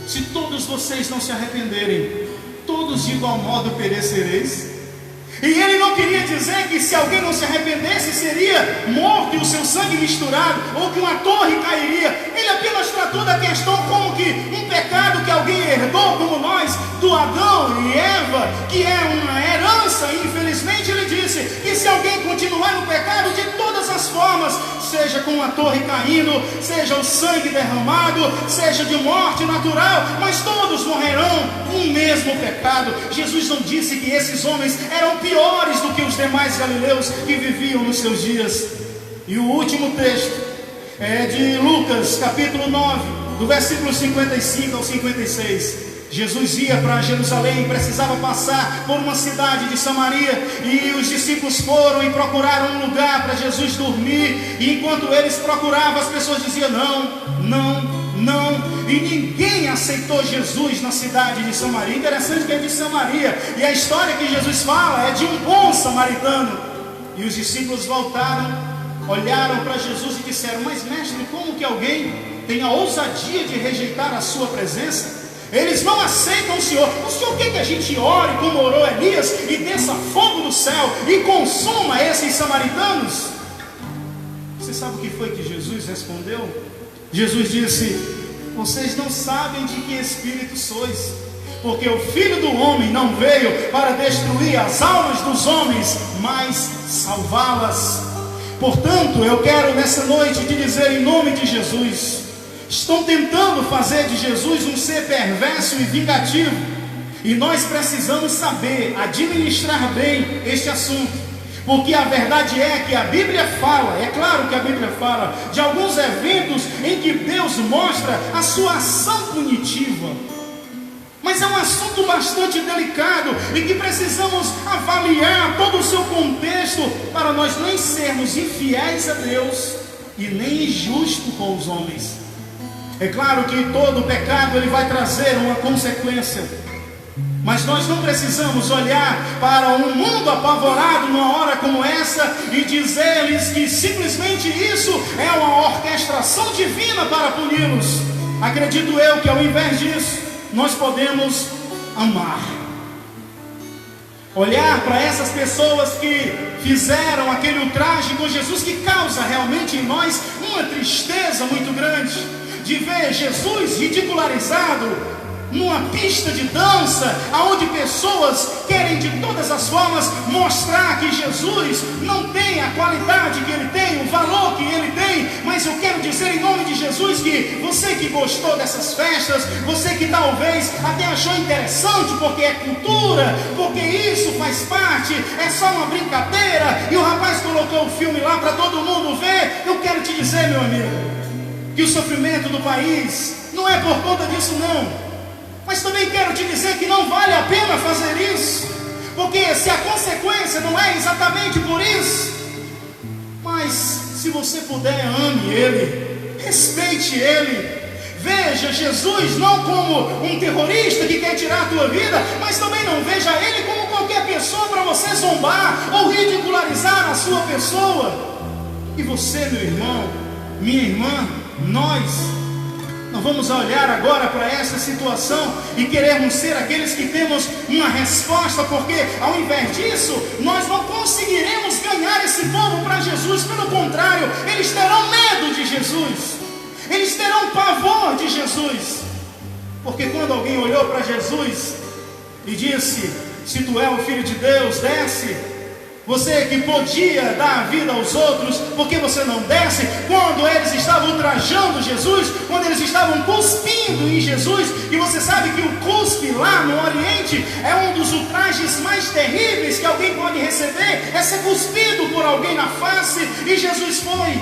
se todos vocês não se arrependerem, todos de igual modo perecereis. E ele não queria dizer que se alguém não se arrependesse seria morto e o seu sangue misturado, ou que uma torre cairia. Ele apenas tratou da questão como que um pecado que alguém herdou, como nós, do Adão e Eva, que é uma herança. Infelizmente ele disse que se alguém continuar no pecado, de todas as formas, seja com a torre caindo, seja o sangue derramado, seja de morte natural, mas todos morrerão no mesmo pecado. Jesus não disse que esses homens eram piores do que os demais galileus que viviam nos seus dias. E o último texto é de Lucas capítulo 9, do versículo 55 ao 56. Jesus ia para Jerusalém, precisava passar por uma cidade de Samaria, e os discípulos foram e procuraram um lugar para Jesus dormir. E enquanto eles procuravam, as pessoas diziam: não, não, não. E ninguém aceitou Jesus na cidade de Samaria. Interessante que é de Samaria, e a história que Jesus fala é de um bom samaritano. E os discípulos voltaram, olharam para Jesus e disseram: mas mestre, como que alguém tem a ousadia de rejeitar a sua presença? Eles não aceitam o Senhor. O Senhor quer que a gente ore como orou Elias e desça fogo do céu e consuma esses samaritanos? Você sabe o que foi que Jesus respondeu? Jesus disse: vocês não sabem de que espírito sois, porque o Filho do Homem não veio para destruir as almas dos homens, mas salvá-las. Portanto, eu quero nessa noite te dizer em nome de Jesus: estão tentando fazer de Jesus um ser perverso e vingativo, e nós precisamos saber administrar bem este assunto, porque a verdade é que a Bíblia fala, é claro que a Bíblia fala de alguns eventos em que Deus mostra a sua ação punitiva, mas é um assunto bastante delicado e que precisamos avaliar todo o seu contexto para nós nem sermos infiéis a Deus e nem injustos com os homens. É claro que todo pecado ele vai trazer uma consequência, mas nós não precisamos olhar para um mundo apavorado numa hora como essa e dizer-lhes que simplesmente isso é uma orquestração divina para puni-los. Acredito eu que ao invés disso, nós podemos amar, olhar para essas pessoas que fizeram aquele ultraje com Jesus, que causa realmente em nós uma tristeza muito grande, de ver Jesus ridicularizado numa pista de dança, aonde pessoas querem de todas as formas mostrar que Jesus não tem a qualidade que ele tem, o valor que ele tem. Mas eu quero dizer em nome de Jesus que você que gostou dessas festas, você que talvez até achou interessante porque é cultura, porque isso faz parte, é só uma brincadeira, e o rapaz colocou o filme lá para todo mundo ver, eu quero te dizer, meu amigo, que o sofrimento do país não é por conta disso não. Mas também quero te dizer que não vale a pena fazer isso, porque se a consequência não é exatamente por isso, mas se você puder, ame ele, respeite ele, veja Jesus não como um terrorista que quer tirar a tua vida, mas também não veja ele como qualquer pessoa para você zombar ou ridicularizar a sua pessoa. E você, meu irmão, minha irmã, nós vamos olhar agora para essa situação e queremos ser aqueles que temos uma resposta, porque ao invés disso, nós não conseguiremos ganhar esse povo para Jesus. Pelo contrário, eles terão medo de Jesus, eles terão pavor de Jesus, porque quando alguém olhou para Jesus e disse: se tu é o Filho de Deus, desce, Você que podia dar a vida aos outros, por que você não desce quando eles estavam ultrajando Jesus, quando eles estavam cuspindo em Jesus? E você sabe que o cuspe lá no Oriente é um dos ultrajes mais terríveis que alguém pode receber, é ser cuspido por alguém na face. E Jesus foi.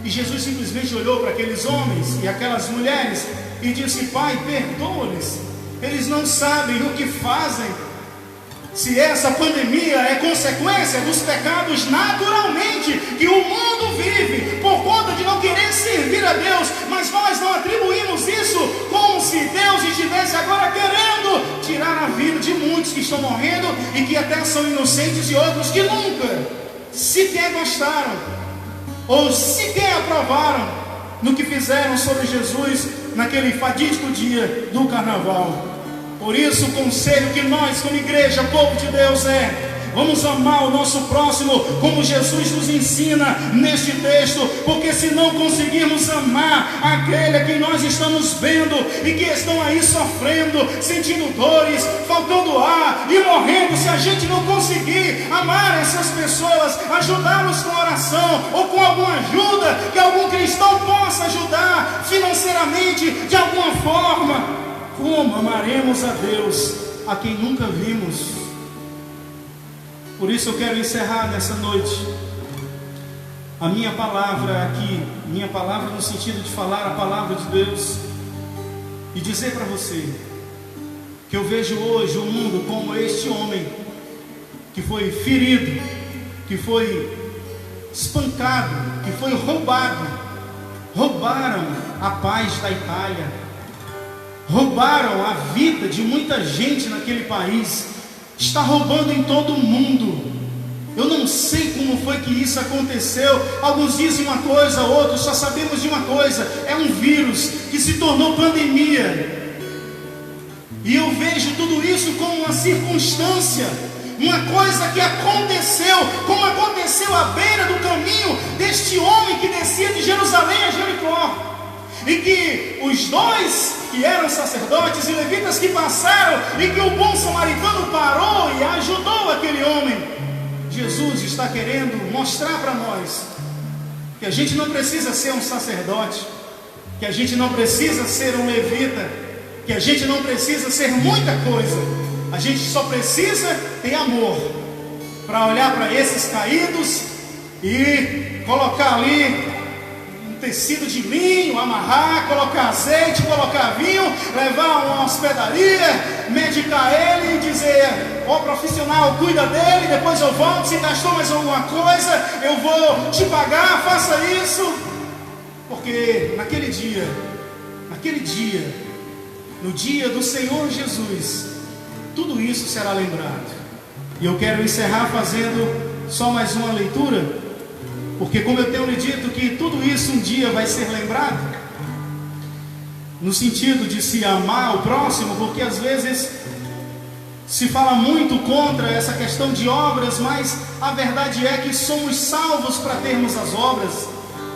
E Jesus simplesmente olhou para aqueles homens e aquelas mulheres e disse: Pai, perdoa-lhes, eles não sabem o que fazem. Se essa pandemia é consequência dos pecados naturalmente que o mundo vive por conta de não querer servir a Deus, mas nós não atribuímos isso como se Deus estivesse agora querendo tirar a vida de muitos que estão morrendo e que até são inocentes, e outros que nunca sequer gostaram ou sequer aprovaram no que fizeram sobre Jesus naquele fatídico dia do carnaval. Por isso o conselho que nós como igreja, povo de Deus, vamos amar o nosso próximo como Jesus nos ensina neste texto, porque se não conseguirmos amar aquele a quem nós estamos vendo e que estão aí sofrendo, sentindo dores, faltando ar e morrendo, se a gente não conseguir amar essas pessoas, ajudá-los com oração ou com alguma ajuda que algum cristão possa ajudar financeiramente de alguma forma, como amaremos a Deus a quem nunca vimos? Por isso eu quero encerrar nessa noite a minha palavra aqui, minha palavra no sentido de falar a palavra de Deus, e dizer para você que eu vejo hoje o mundo como este homem que foi ferido, que foi espancado, que foi roubado. Roubaram a paz da Itália, roubaram a vida de muita gente naquele país, está roubando em todo o mundo. Eu não sei como foi que isso aconteceu. Alguns dizem uma coisa, outros só sabemos de uma coisa: é um vírus que se tornou pandemia. E eu vejo tudo isso como uma circunstância, uma coisa que aconteceu, como aconteceu à beira do caminho deste homem que descia de Jerusalém a Jericó. E que os dois que eram sacerdotes e levitas que passaram, e que o bom samaritano parou e ajudou aquele homem. Jesus está querendo mostrar para nós que a gente não precisa ser um sacerdote, que a gente não precisa ser um levita, que a gente não precisa ser muita coisa. A gente só precisa ter amor para olhar para esses caídos e colocar ali tecido de linho, amarrar, colocar azeite, colocar vinho, levar a uma hospedaria, medicar ele e dizer: ó profissional, cuida dele, depois eu volto, se gastou mais alguma coisa, eu vou te pagar, faça isso. Porque naquele dia, no dia do Senhor Jesus, tudo isso será lembrado. E eu quero encerrar fazendo só mais uma leitura, porque como eu tenho lhe dito que tudo isso um dia vai ser lembrado, no sentido de se amar o próximo, porque às vezes se fala muito contra essa questão de obras, mas a verdade é que somos salvos para termos as obras,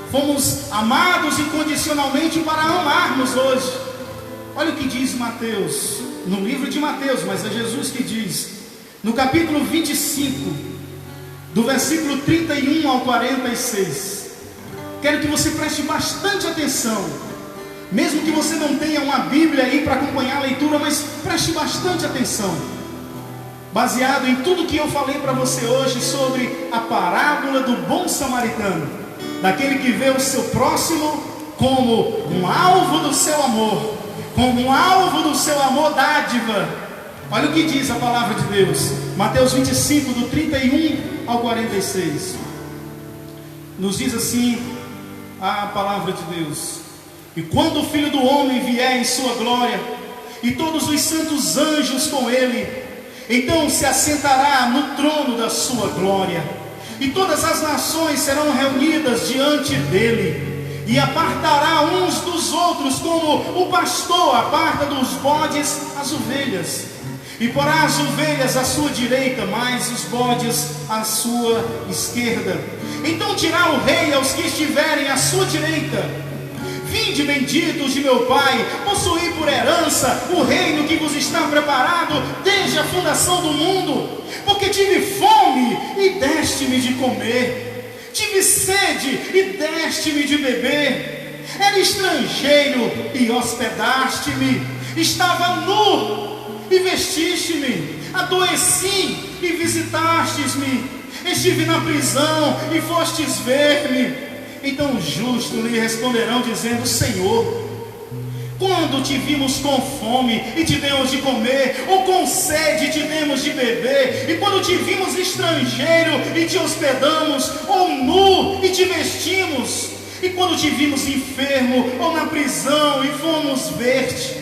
fomos amados incondicionalmente para amarmos hoje. Olha o que diz Mateus, no livro de Mateus, mas é Jesus que diz, no capítulo 25, do versículo 31 ao 46. Quero que você preste bastante atenção, mesmo que você não tenha uma Bíblia aí para acompanhar a leitura, mas preste bastante atenção, baseado em tudo que eu falei para você hoje sobre a parábola do bom samaritano, daquele que vê o seu próximo como um alvo do seu amor, como um alvo do seu amor dádiva. Olha o que diz a palavra de Deus, Mateus 25, do 31 ao 46. Nos diz assim a palavra de Deus: e quando o Filho do Homem vier em sua glória, e todos os santos anjos com ele, então se assentará no trono da sua glória, e todas as nações serão reunidas diante dele, e apartará uns dos outros, como o pastor aparta dos bodes as ovelhas, e porá as ovelhas à sua direita, mas os bodes à sua esquerda. Então dirá o rei aos que estiverem à sua direita: vinde benditos de meu Pai, possuí por herança o reino que vos está preparado desde a fundação do mundo. Porque tive fome e deste-me de comer, tive sede e deste-me de beber, era estrangeiro e hospedaste-me, estava nu e vestiste-me, adoeci e visitastes-me, estive na prisão e fostes ver-me. Então os justos lhe responderão dizendo: Senhor, quando te vimos com fome e te demos de comer, ou com sede e te demos de beber? E quando te vimos estrangeiro e te hospedamos, ou nu e te vestimos? E quando te vimos enfermo ou na prisão e fomos ver-te?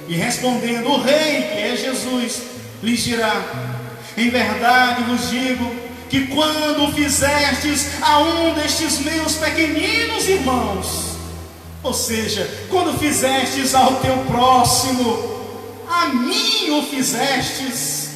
E respondendo, o rei, que é Jesus, lhes dirá: em verdade vos digo, que quando fizestes a um destes meus pequeninos irmãos, ou seja, quando fizestes ao teu próximo, a mim o fizestes.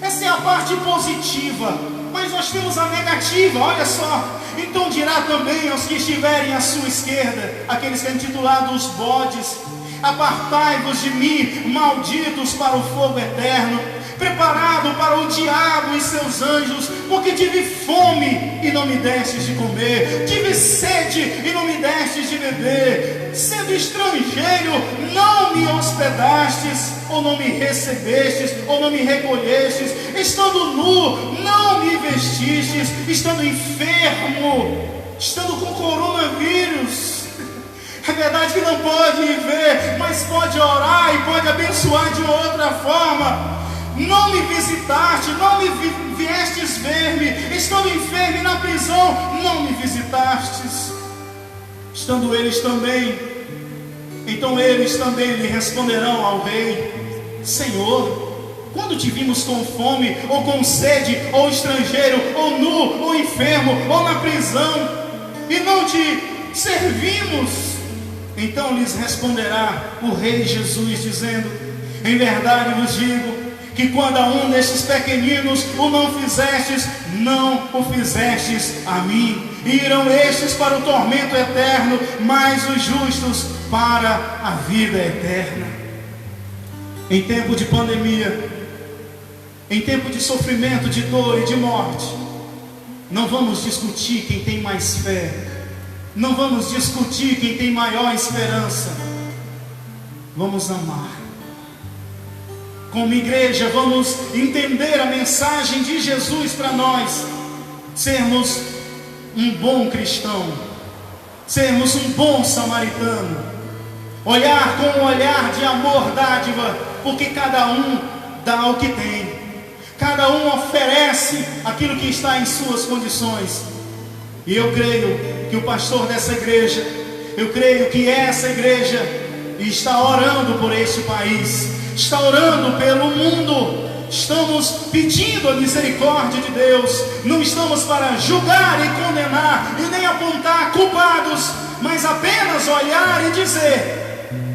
Essa é a parte positiva, mas nós temos a negativa, olha só. Então dirá também aos que estiverem à sua esquerda, aqueles que é intitulado os bodes: apartai-vos de mim, malditos, para o fogo eterno, preparado para o diabo e seus anjos, porque tive fome e não me destes de comer, tive sede e não me destes de beber, sendo estrangeiro não me hospedastes, ou não me recebestes, ou não me recolhestes, estando nu não me vestistes, estando enfermo, estando com coronavírus. É verdade que não pode ver, mas pode orar e pode abençoar de outra forma. Não me visitaste, não me viestes ver-me, estando enfermo e na prisão, não me visitastes. Estando eles também, então eles também lhe responderão ao rei: Senhor, quando te vimos com fome, ou com sede, ou estrangeiro, ou nu, ou enfermo, ou na prisão, e não te servimos? Então lhes responderá o rei Jesus, dizendo: em verdade vos digo, que quando a um destes pequeninos o não fizestes, não o fizestes a mim. E irão estes para o tormento eterno, mas os justos para a vida eterna. Em tempo de pandemia, em tempo de sofrimento, de dor e de morte, não vamos discutir quem tem mais fé, não vamos discutir quem tem maior esperança. Vamos amar. Como igreja, vamos entender a mensagem de Jesus para nós, sermos um bom cristão, sermos um bom samaritano, olhar com um olhar de amor, dádiva, porque cada um dá o que tem, cada um oferece aquilo que está em suas condições. E eu creio que o pastor dessa igreja, eu creio que essa igreja está orando por este país, está orando pelo mundo. Estamos pedindo a misericórdia de Deus, não estamos para julgar e condenar e nem apontar culpados, mas apenas olhar e dizer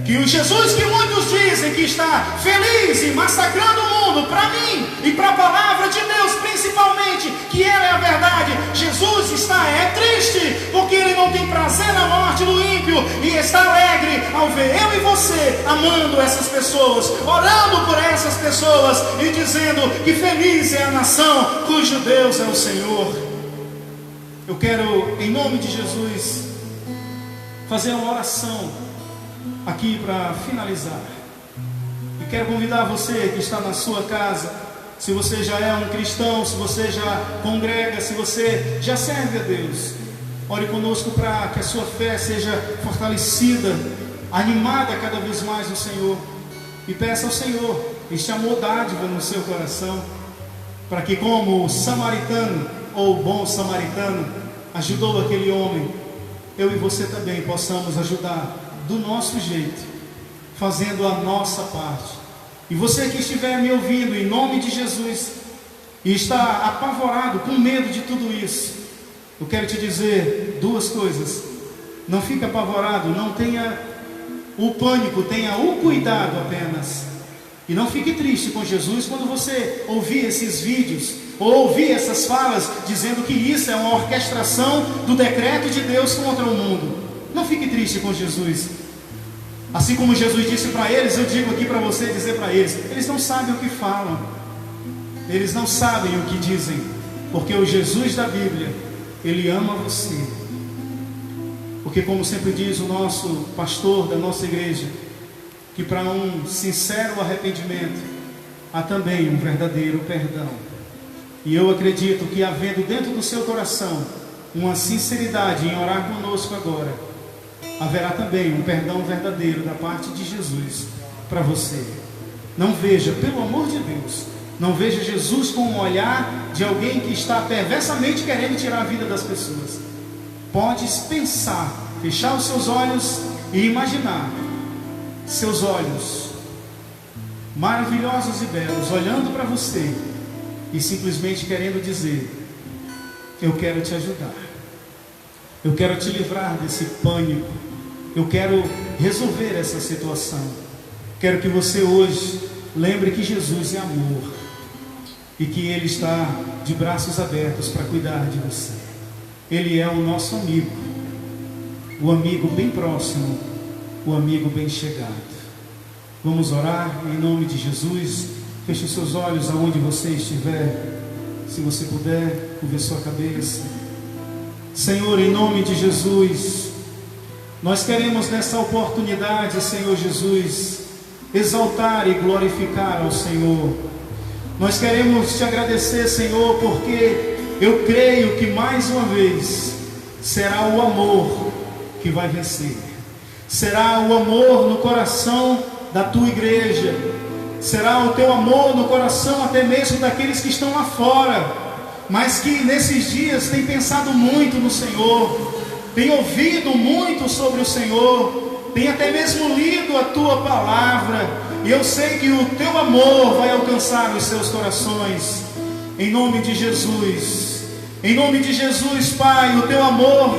que o Jesus que muitos dizem que está feliz e massacrando o mundo, para mim e para a palavra de Deus principalmente, que ela é a verdade, Jesus está triste, porque ele não tem prazer na morte do ímpio, e está alegre ao ver eu e você amando essas pessoas, orando por essas pessoas e dizendo que feliz é a nação cujo Deus é o Senhor. Eu quero, em nome de Jesus, fazer uma oração aqui para finalizar. E quero convidar você que está na sua casa, se você já é um cristão, se você já congrega, se você já serve a Deus, ore conosco para que a sua fé seja fortalecida, animada cada vez mais no Senhor, e peça ao Senhor este amor dádiva no seu coração, para que, como o samaritano ou o bom samaritano ajudou aquele homem, eu e você também possamos ajudar do nosso jeito, fazendo a nossa parte. E você que estiver me ouvindo, em nome de Jesus, e está apavorado, com medo de tudo isso, eu quero te dizer duas coisas. Não fique apavorado, não tenha o pânico, tenha o cuidado apenas. E não fique triste com Jesus quando você ouvir esses vídeos, ou ouvir essas falas, dizendo que isso é uma orquestração do decreto de Deus contra o mundo. Não fique triste com Jesus. Assim como Jesus disse para eles, eu digo aqui para você dizer para eles: eles não sabem o que falam, eles não sabem o que dizem, porque o Jesus da Bíblia, Ele ama você. Porque, como sempre diz o nosso pastor da nossa igreja, que para um sincero arrependimento há também um verdadeiro perdão. E eu acredito que, havendo dentro do seu coração uma sinceridade em orar conosco agora, haverá também um perdão verdadeiro da parte de Jesus para você. Não veja, pelo amor de Deus, não veja Jesus com um olhar de alguém que está perversamente querendo tirar a vida das pessoas. Podes pensar, fechar os seus olhos e imaginar seus olhos maravilhosos e belos olhando para você e simplesmente querendo dizer: eu quero te ajudar, eu quero te livrar desse pânico, eu quero resolver essa situação. Quero que você hoje lembre que Jesus é amor e que Ele está de braços abertos para cuidar de você. Ele é o nosso amigo, o amigo bem próximo, o amigo bem chegado. Vamos orar em nome de Jesus. Feche os seus olhos aonde você estiver. Se você puder, curve sua cabeça. Senhor, em nome de Jesus, nós queremos nessa oportunidade, Senhor Jesus, exaltar e glorificar ao Senhor. Nós queremos te agradecer, Senhor, porque eu creio que mais uma vez será o amor que vai vencer. Será o amor no coração da tua igreja. Será o teu amor no coração até mesmo daqueles que estão lá fora, mas que nesses dias têm pensado muito no Senhor, têm ouvido muito sobre o Senhor, têm até mesmo lido a tua palavra. E eu sei que o teu amor vai alcançar os seus corações. Em nome de Jesus, em nome de Jesus, Pai, o teu amor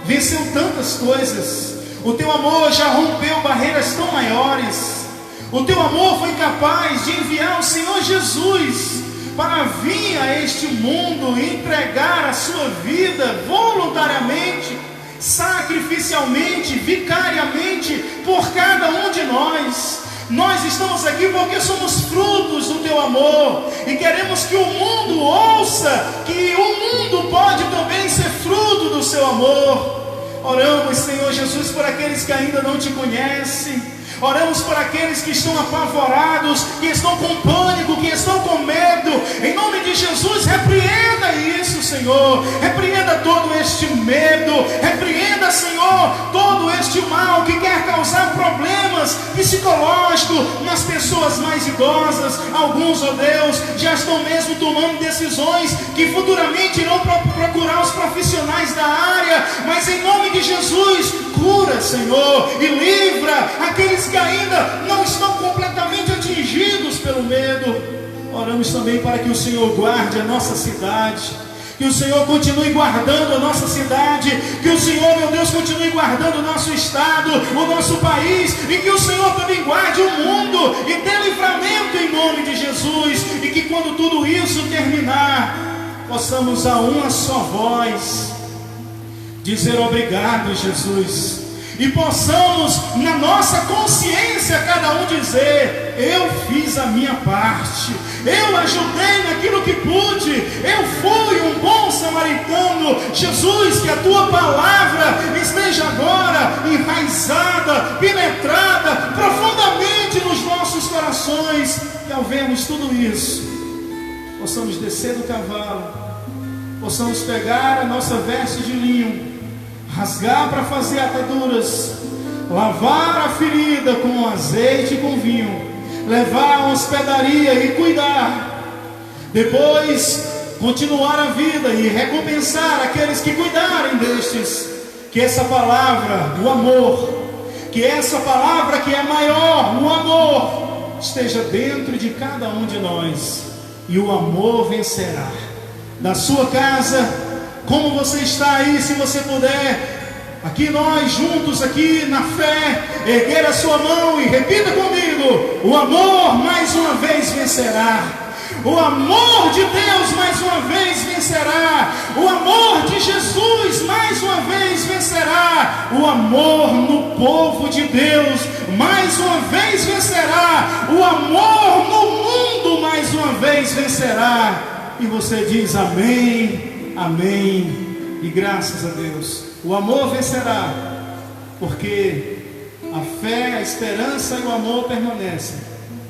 venceu tantas coisas. O teu amor já rompeu barreiras tão maiores. O teu amor foi capaz de enviar o Senhor Jesus para vir a este mundo e entregar a sua vida voluntariamente, sacrificialmente, vicariamente por cada um de nós. Nós estamos aqui porque somos frutos do teu amor e queremos que o mundo ouça que o mundo pode também ser fruto do seu amor. Oramos, Senhor Jesus, por aqueles que ainda não te conhecem. Oramos por aqueles que estão apavorados, que estão com pânico, que estão com medo. Em nome de Jesus, repreenda isso, Senhor. Repreenda todo este medo. Repreenda, Senhor, todo este mal que quer causar problemas psicológicos nas pessoas mais idosas. Alguns, ó Deus, já estão mesmo tomando decisões que futuramente irão procurar os profissionais da área. Mas em nome de Jesus, cura, Senhor, e livra aqueles que ainda não estão completamente atingidos pelo medo. Oramos também para que o Senhor guarde a nossa cidade, que o Senhor continue guardando a nossa cidade, que o Senhor, meu Deus, continue guardando o nosso estado, o nosso país, e que o Senhor também guarde o mundo e dê livramento em nome de Jesus, e que quando tudo isso terminar, possamos a uma só voz dizer obrigado, Jesus, e possamos na nossa consciência cada um dizer: eu fiz a minha parte, eu ajudei naquilo que pude, eu fui um bom samaritano. Jesus, que a tua palavra esteja agora enraizada, penetrada profundamente nos nossos corações, e ao vermos tudo isso, possamos descer do cavalo, possamos pegar a nossa veste de linho, rasgar para fazer ataduras, lavar a ferida com azeite e com vinho, levar a hospedaria e cuidar, depois continuar a vida e recompensar aqueles que cuidarem destes. Que essa palavra do amor, que essa palavra que é maior, o amor, esteja dentro de cada um de nós, e o amor vencerá. Da sua casa, como você está aí, se você puder, aqui nós juntos, aqui na fé, erguer a sua mão e repita comigo: o amor mais uma vez vencerá. O amor de Deus mais uma vez vencerá. O amor de Jesus mais uma vez vencerá. vencerá. O amor no povo de Deus mais uma vez vencerá. O amor no mundo mais uma vez vencerá. E você diz amém, amém e graças a Deus. O amor vencerá, porque a fé, a esperança e o amor permanecem,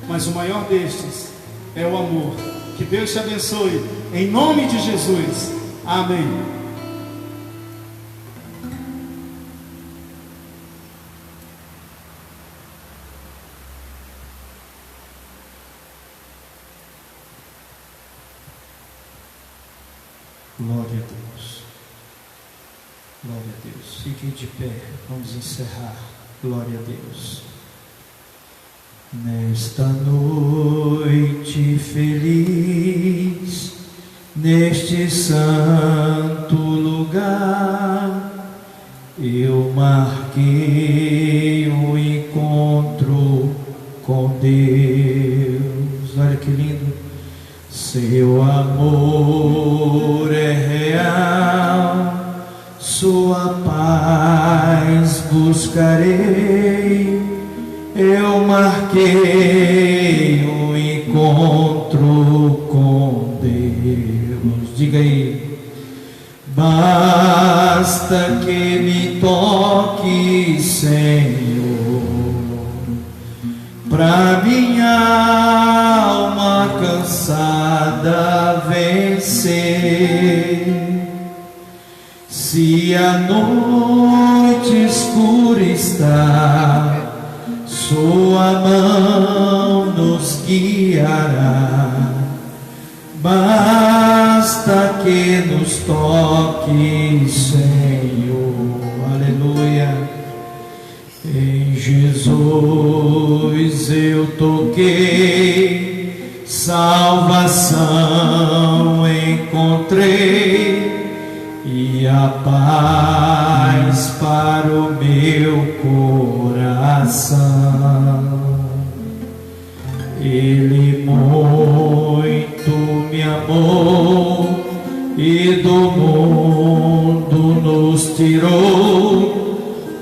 mas o maior destes é o amor. Que Deus te abençoe, em nome de Jesus, amém. Glória a Deus, glória a Deus. Fiquem de pé, vamos encerrar. Glória a Deus. Nesta noite feliz, neste santo lugar, eu marquei um encontro com Deus. Olha que lindo. Seu amor é real, sua paz buscarei. Eu marquei um encontro com Deus. Diga aí. Basta que me toque, Senhor, pra minha alma cansada vencer. Se a noite escura está, sua mão nos guiará. Basta que nos toque, Senhor. Aleluia. Em Jesus eu toquei, salvação encontrei, e a paz para o meu coração. Ele muito me amou e do mundo nos tirou.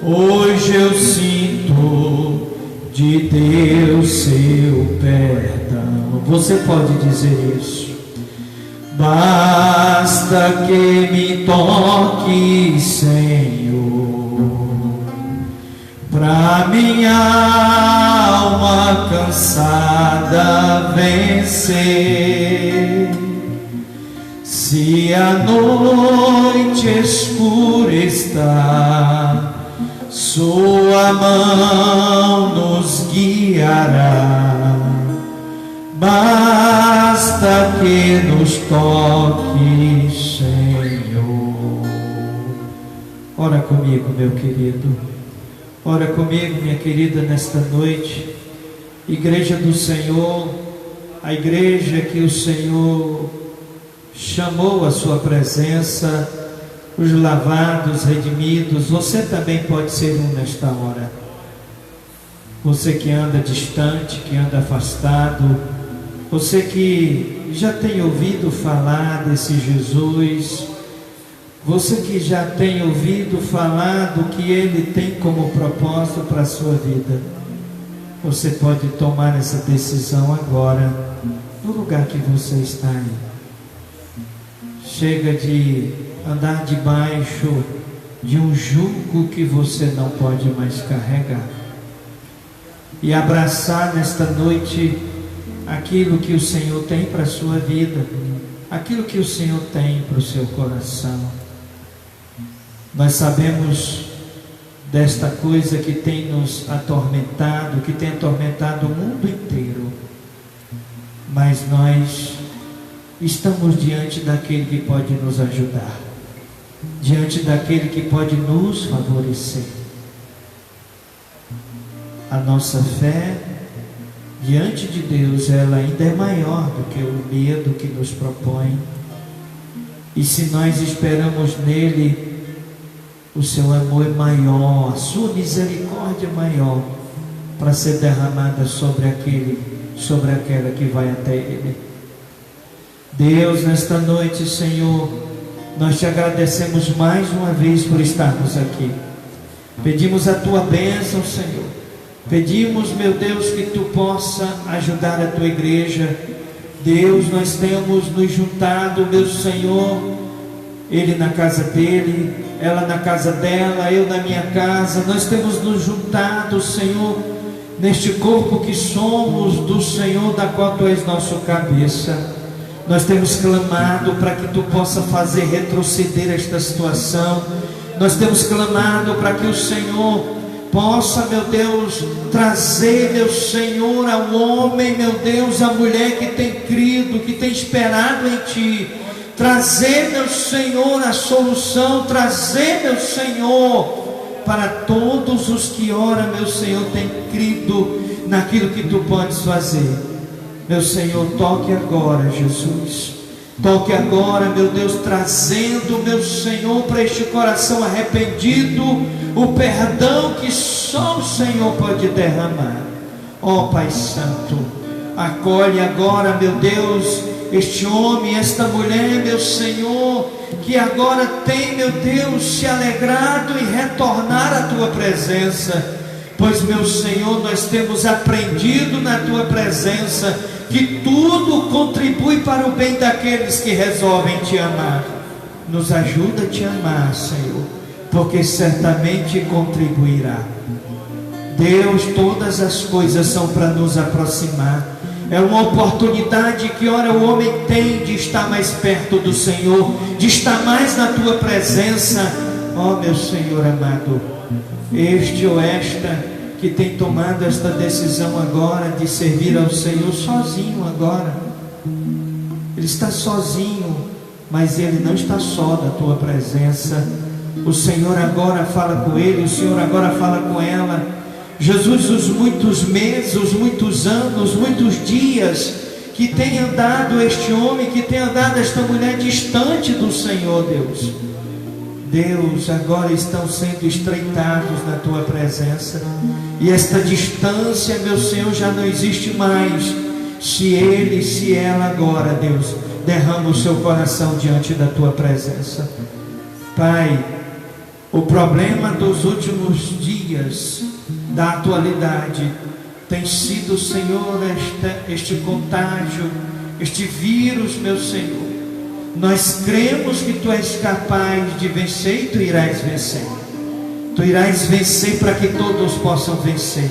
Hoje eu sinto de Deus seu perdão. Você pode dizer isso. Basta que me toque, Senhor, pra minha alma cansada vencer. Se a noite escura está, sua mão nos guiará. Basta que nos toque, Senhor. Ora comigo, meu querido. Ora comigo, minha querida, nesta noite. Igreja do Senhor, a igreja que o Senhor chamou à sua presença, os lavados, redimidos. Você também pode ser um nesta hora. Você que anda distante, que anda afastado, você que já tem ouvido falar desse Jesus, você que já tem ouvido falar do que Ele tem como propósito para a sua vida, você pode tomar essa decisão agora, no lugar que você está aí. Chega de andar debaixo de um jugo que você não pode mais carregar, e abraçar nesta noite aquilo que o Senhor tem para a sua vida, aquilo que o Senhor tem para o seu coração. Nós sabemos desta coisa que tem nos atormentado, que tem atormentado o mundo inteiro, mas nós estamos diante daquele que pode nos ajudar, diante daquele que pode nos favorecer. A nossa fé diante de Deus, ela ainda é maior do que o medo que nos propõe. E se nós esperamos nele, o seu amor é maior, a sua misericórdia é maior para ser derramada sobre aquela que vai até ele. Deus, nesta noite, Senhor, nós te agradecemos mais uma vez por estarmos aqui. Pedimos a tua bênção, Senhor. Pedimos, meu Deus, que tu possa ajudar a tua igreja. Deus, nós temos nos juntado, meu Senhor, ele na casa dele, ela na casa dela, eu na minha casa. Nós temos nos juntado, Senhor, neste corpo que somos do Senhor, da qual tu és nosso cabeça. Nós temos clamado para que tu possa fazer retroceder esta situação. Nós temos clamado para que o Senhor possa, meu Deus, trazer, meu Senhor, ao homem, meu Deus, a mulher que tem crido, que tem esperado em ti. Trazer, meu Senhor, a solução. Trazer, meu Senhor, para todos os que ora, meu Senhor, têm crido naquilo que tu podes fazer. Meu Senhor, toque agora, Jesus. Toque agora, meu Deus, trazendo, meu Senhor, para este coração arrependido, o perdão que só o Senhor pode derramar. Ó Pai Santo, acolhe agora, meu Deus, este homem, esta mulher, meu Senhor, que agora tem, meu Deus, se alegrado em retornar à tua presença. Pois, meu Senhor, nós temos aprendido na tua presença que tudo contribui para o bem daqueles que resolvem te amar. Nos ajuda a te amar, Senhor, porque certamente contribuirá. Deus, todas as coisas são para nos aproximar. É uma oportunidade que ora o homem tem de estar mais perto do Senhor, de estar mais na tua presença. Ó meu Senhor amado, este ou esta que tem tomado esta decisão agora de servir ao Senhor sozinho agora, ele está sozinho, mas ele não está só da tua presença. O Senhor agora fala com ele, o Senhor agora fala com ela. Jesus, os muitos meses, os muitos anos, muitos dias que tem andado este homem, que tem andado esta mulher distante do Senhor, Deus, agora estão sendo estreitados na tua presença, e esta distância, meu Senhor, já não existe mais, se ele, se ela agora, Deus, derrama o seu coração diante da tua presença. Pai, o problema dos últimos dias, da atualidade, tem sido, Senhor, este contágio, este vírus, meu Senhor. Nós cremos que tu és capaz de vencer, e tu irás vencer. Tu irás vencer para que todos possam vencer.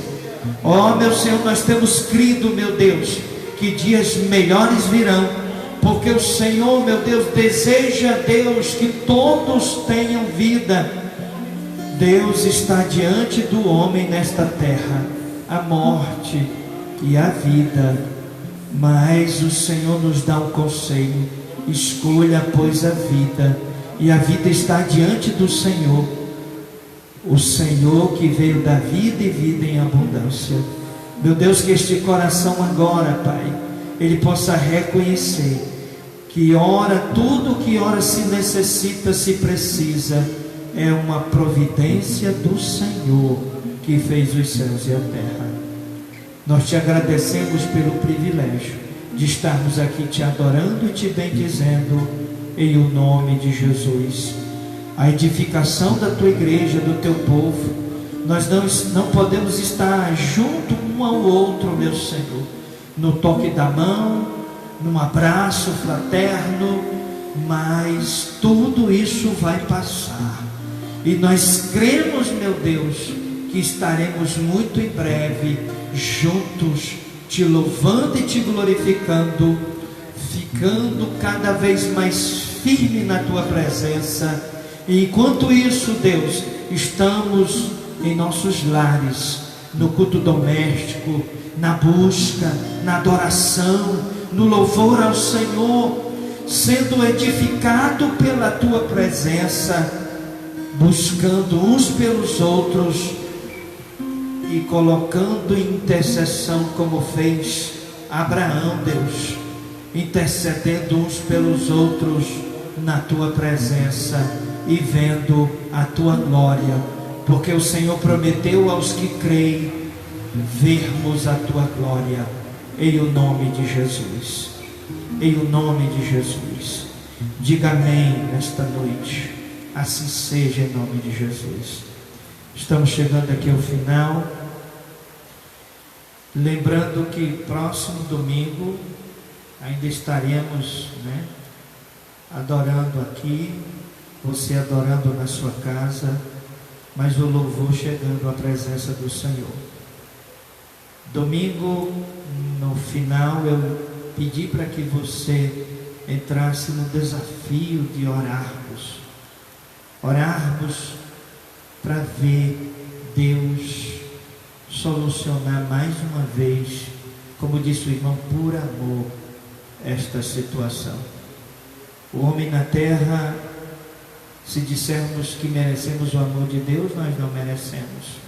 Ó meu Senhor, nós temos crido, meu Deus, que dias melhores virão, porque o Senhor, meu Deus, deseja, Deus, que todos tenham vida. Deus, está diante do homem nesta terra a morte e a vida, mas o Senhor nos dá um conselho: escolha, pois, a vida, e a vida está diante do Senhor, o Senhor que veio da vida e vida em abundância. Meu Deus, que este coração agora, Pai, ele possa reconhecer que ora, tudo que ora se necessita, se precisa, é uma providência do Senhor que fez os céus e a terra. Nós te agradecemos pelo privilégio de estarmos aqui te adorando e te bendizendo, em o nome de Jesus. A edificação da tua igreja, do teu povo, nós não podemos estar junto um ao outro, meu Senhor, no toque da mão, num abraço fraterno, mas tudo isso vai passar, e nós cremos, meu Deus, que estaremos muito em breve juntos, te louvando e te glorificando, ficando cada vez mais firme na tua presença. E enquanto isso, Deus, estamos em nossos lares, no culto doméstico, na busca, na adoração, no louvor ao Senhor, sendo edificado pela tua presença, buscando uns pelos outros e colocando em intercessão, como fez Abraão, Deus, intercedendo uns pelos outros na tua presença e vendo a tua glória, porque o Senhor prometeu aos que creem vermos a tua glória, em o nome de Jesus, em o nome de Jesus. Diga amém nesta noite, assim seja, em nome de Jesus. Estamos chegando aqui ao final. Lembrando que próximo domingo ainda estaremos, adorando aqui, você adorando na sua casa, mas o louvor chegando à presença do Senhor. Domingo, no final, eu pedi para que você entrasse no desafio de orarmos para ver Deus solucionar mais uma vez, como disse o irmão, por amor, esta situação. O homem na terra, se dissermos que merecemos o amor de Deus, nós não merecemos,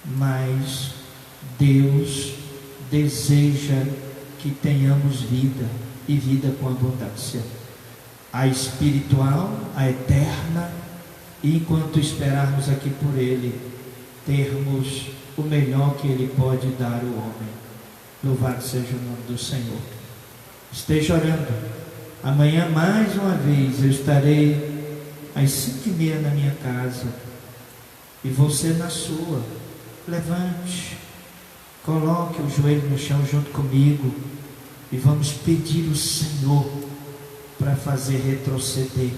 mas Deus deseja que tenhamos vida, e vida com abundância, a espiritual, a eterna, e enquanto esperarmos aqui por Ele, termos o melhor que Ele pode dar ao homem. Louvado seja o nome do Senhor. Esteja orando. Amanhã mais uma vez eu estarei às 5h30 na minha casa, e você na sua. Levante, coloque o joelho no chão junto comigo, e vamos pedir o Senhor para fazer retroceder,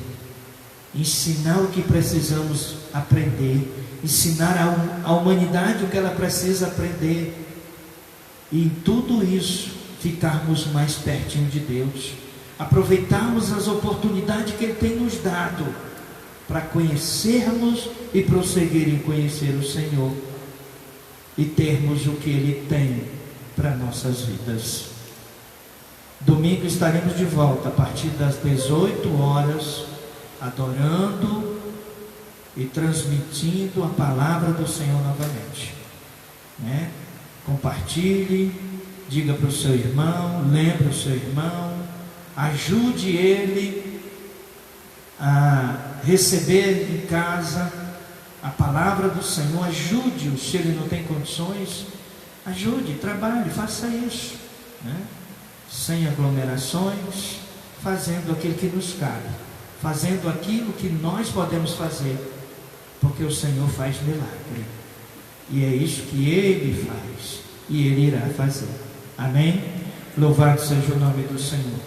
ensinar o que precisamos aprender, ensinar a humanidade o que ela precisa aprender, e em tudo isso ficarmos mais pertinho de Deus, aproveitarmos as oportunidades que Ele tem nos dado para conhecermos e prosseguir em conhecer o Senhor e termos o que Ele tem para nossas vidas. Domingo estaremos de volta a partir das 18 horas, adorando e transmitindo a palavra do Senhor novamente. Compartilhe, diga para o seu irmão, lembre o seu irmão, ajude ele a receber em casa a palavra do Senhor, ajude-o, se ele não tem condições, ajude, trabalhe, faça isso, sem aglomerações, fazendo aquilo que nos cabe, fazendo aquilo que nós podemos fazer, porque o Senhor faz milagre, e é isso que Ele faz, e Ele irá fazer. Amém? Louvado seja o nome do Senhor.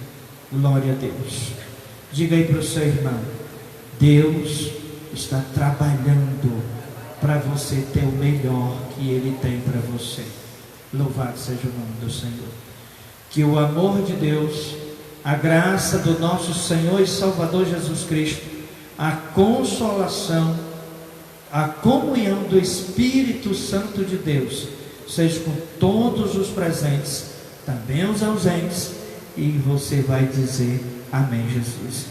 Glória a Deus. Diga aí para o seu irmão: Deus está trabalhando para você ter o melhor que Ele tem para você. Louvado seja o nome do Senhor. Que o amor de Deus, a graça do nosso Senhor e Salvador Jesus Cristo, a consolação, a comunhão do Espírito Santo de Deus, seja com todos os presentes, também os ausentes, e você vai dizer: amém, Jesus.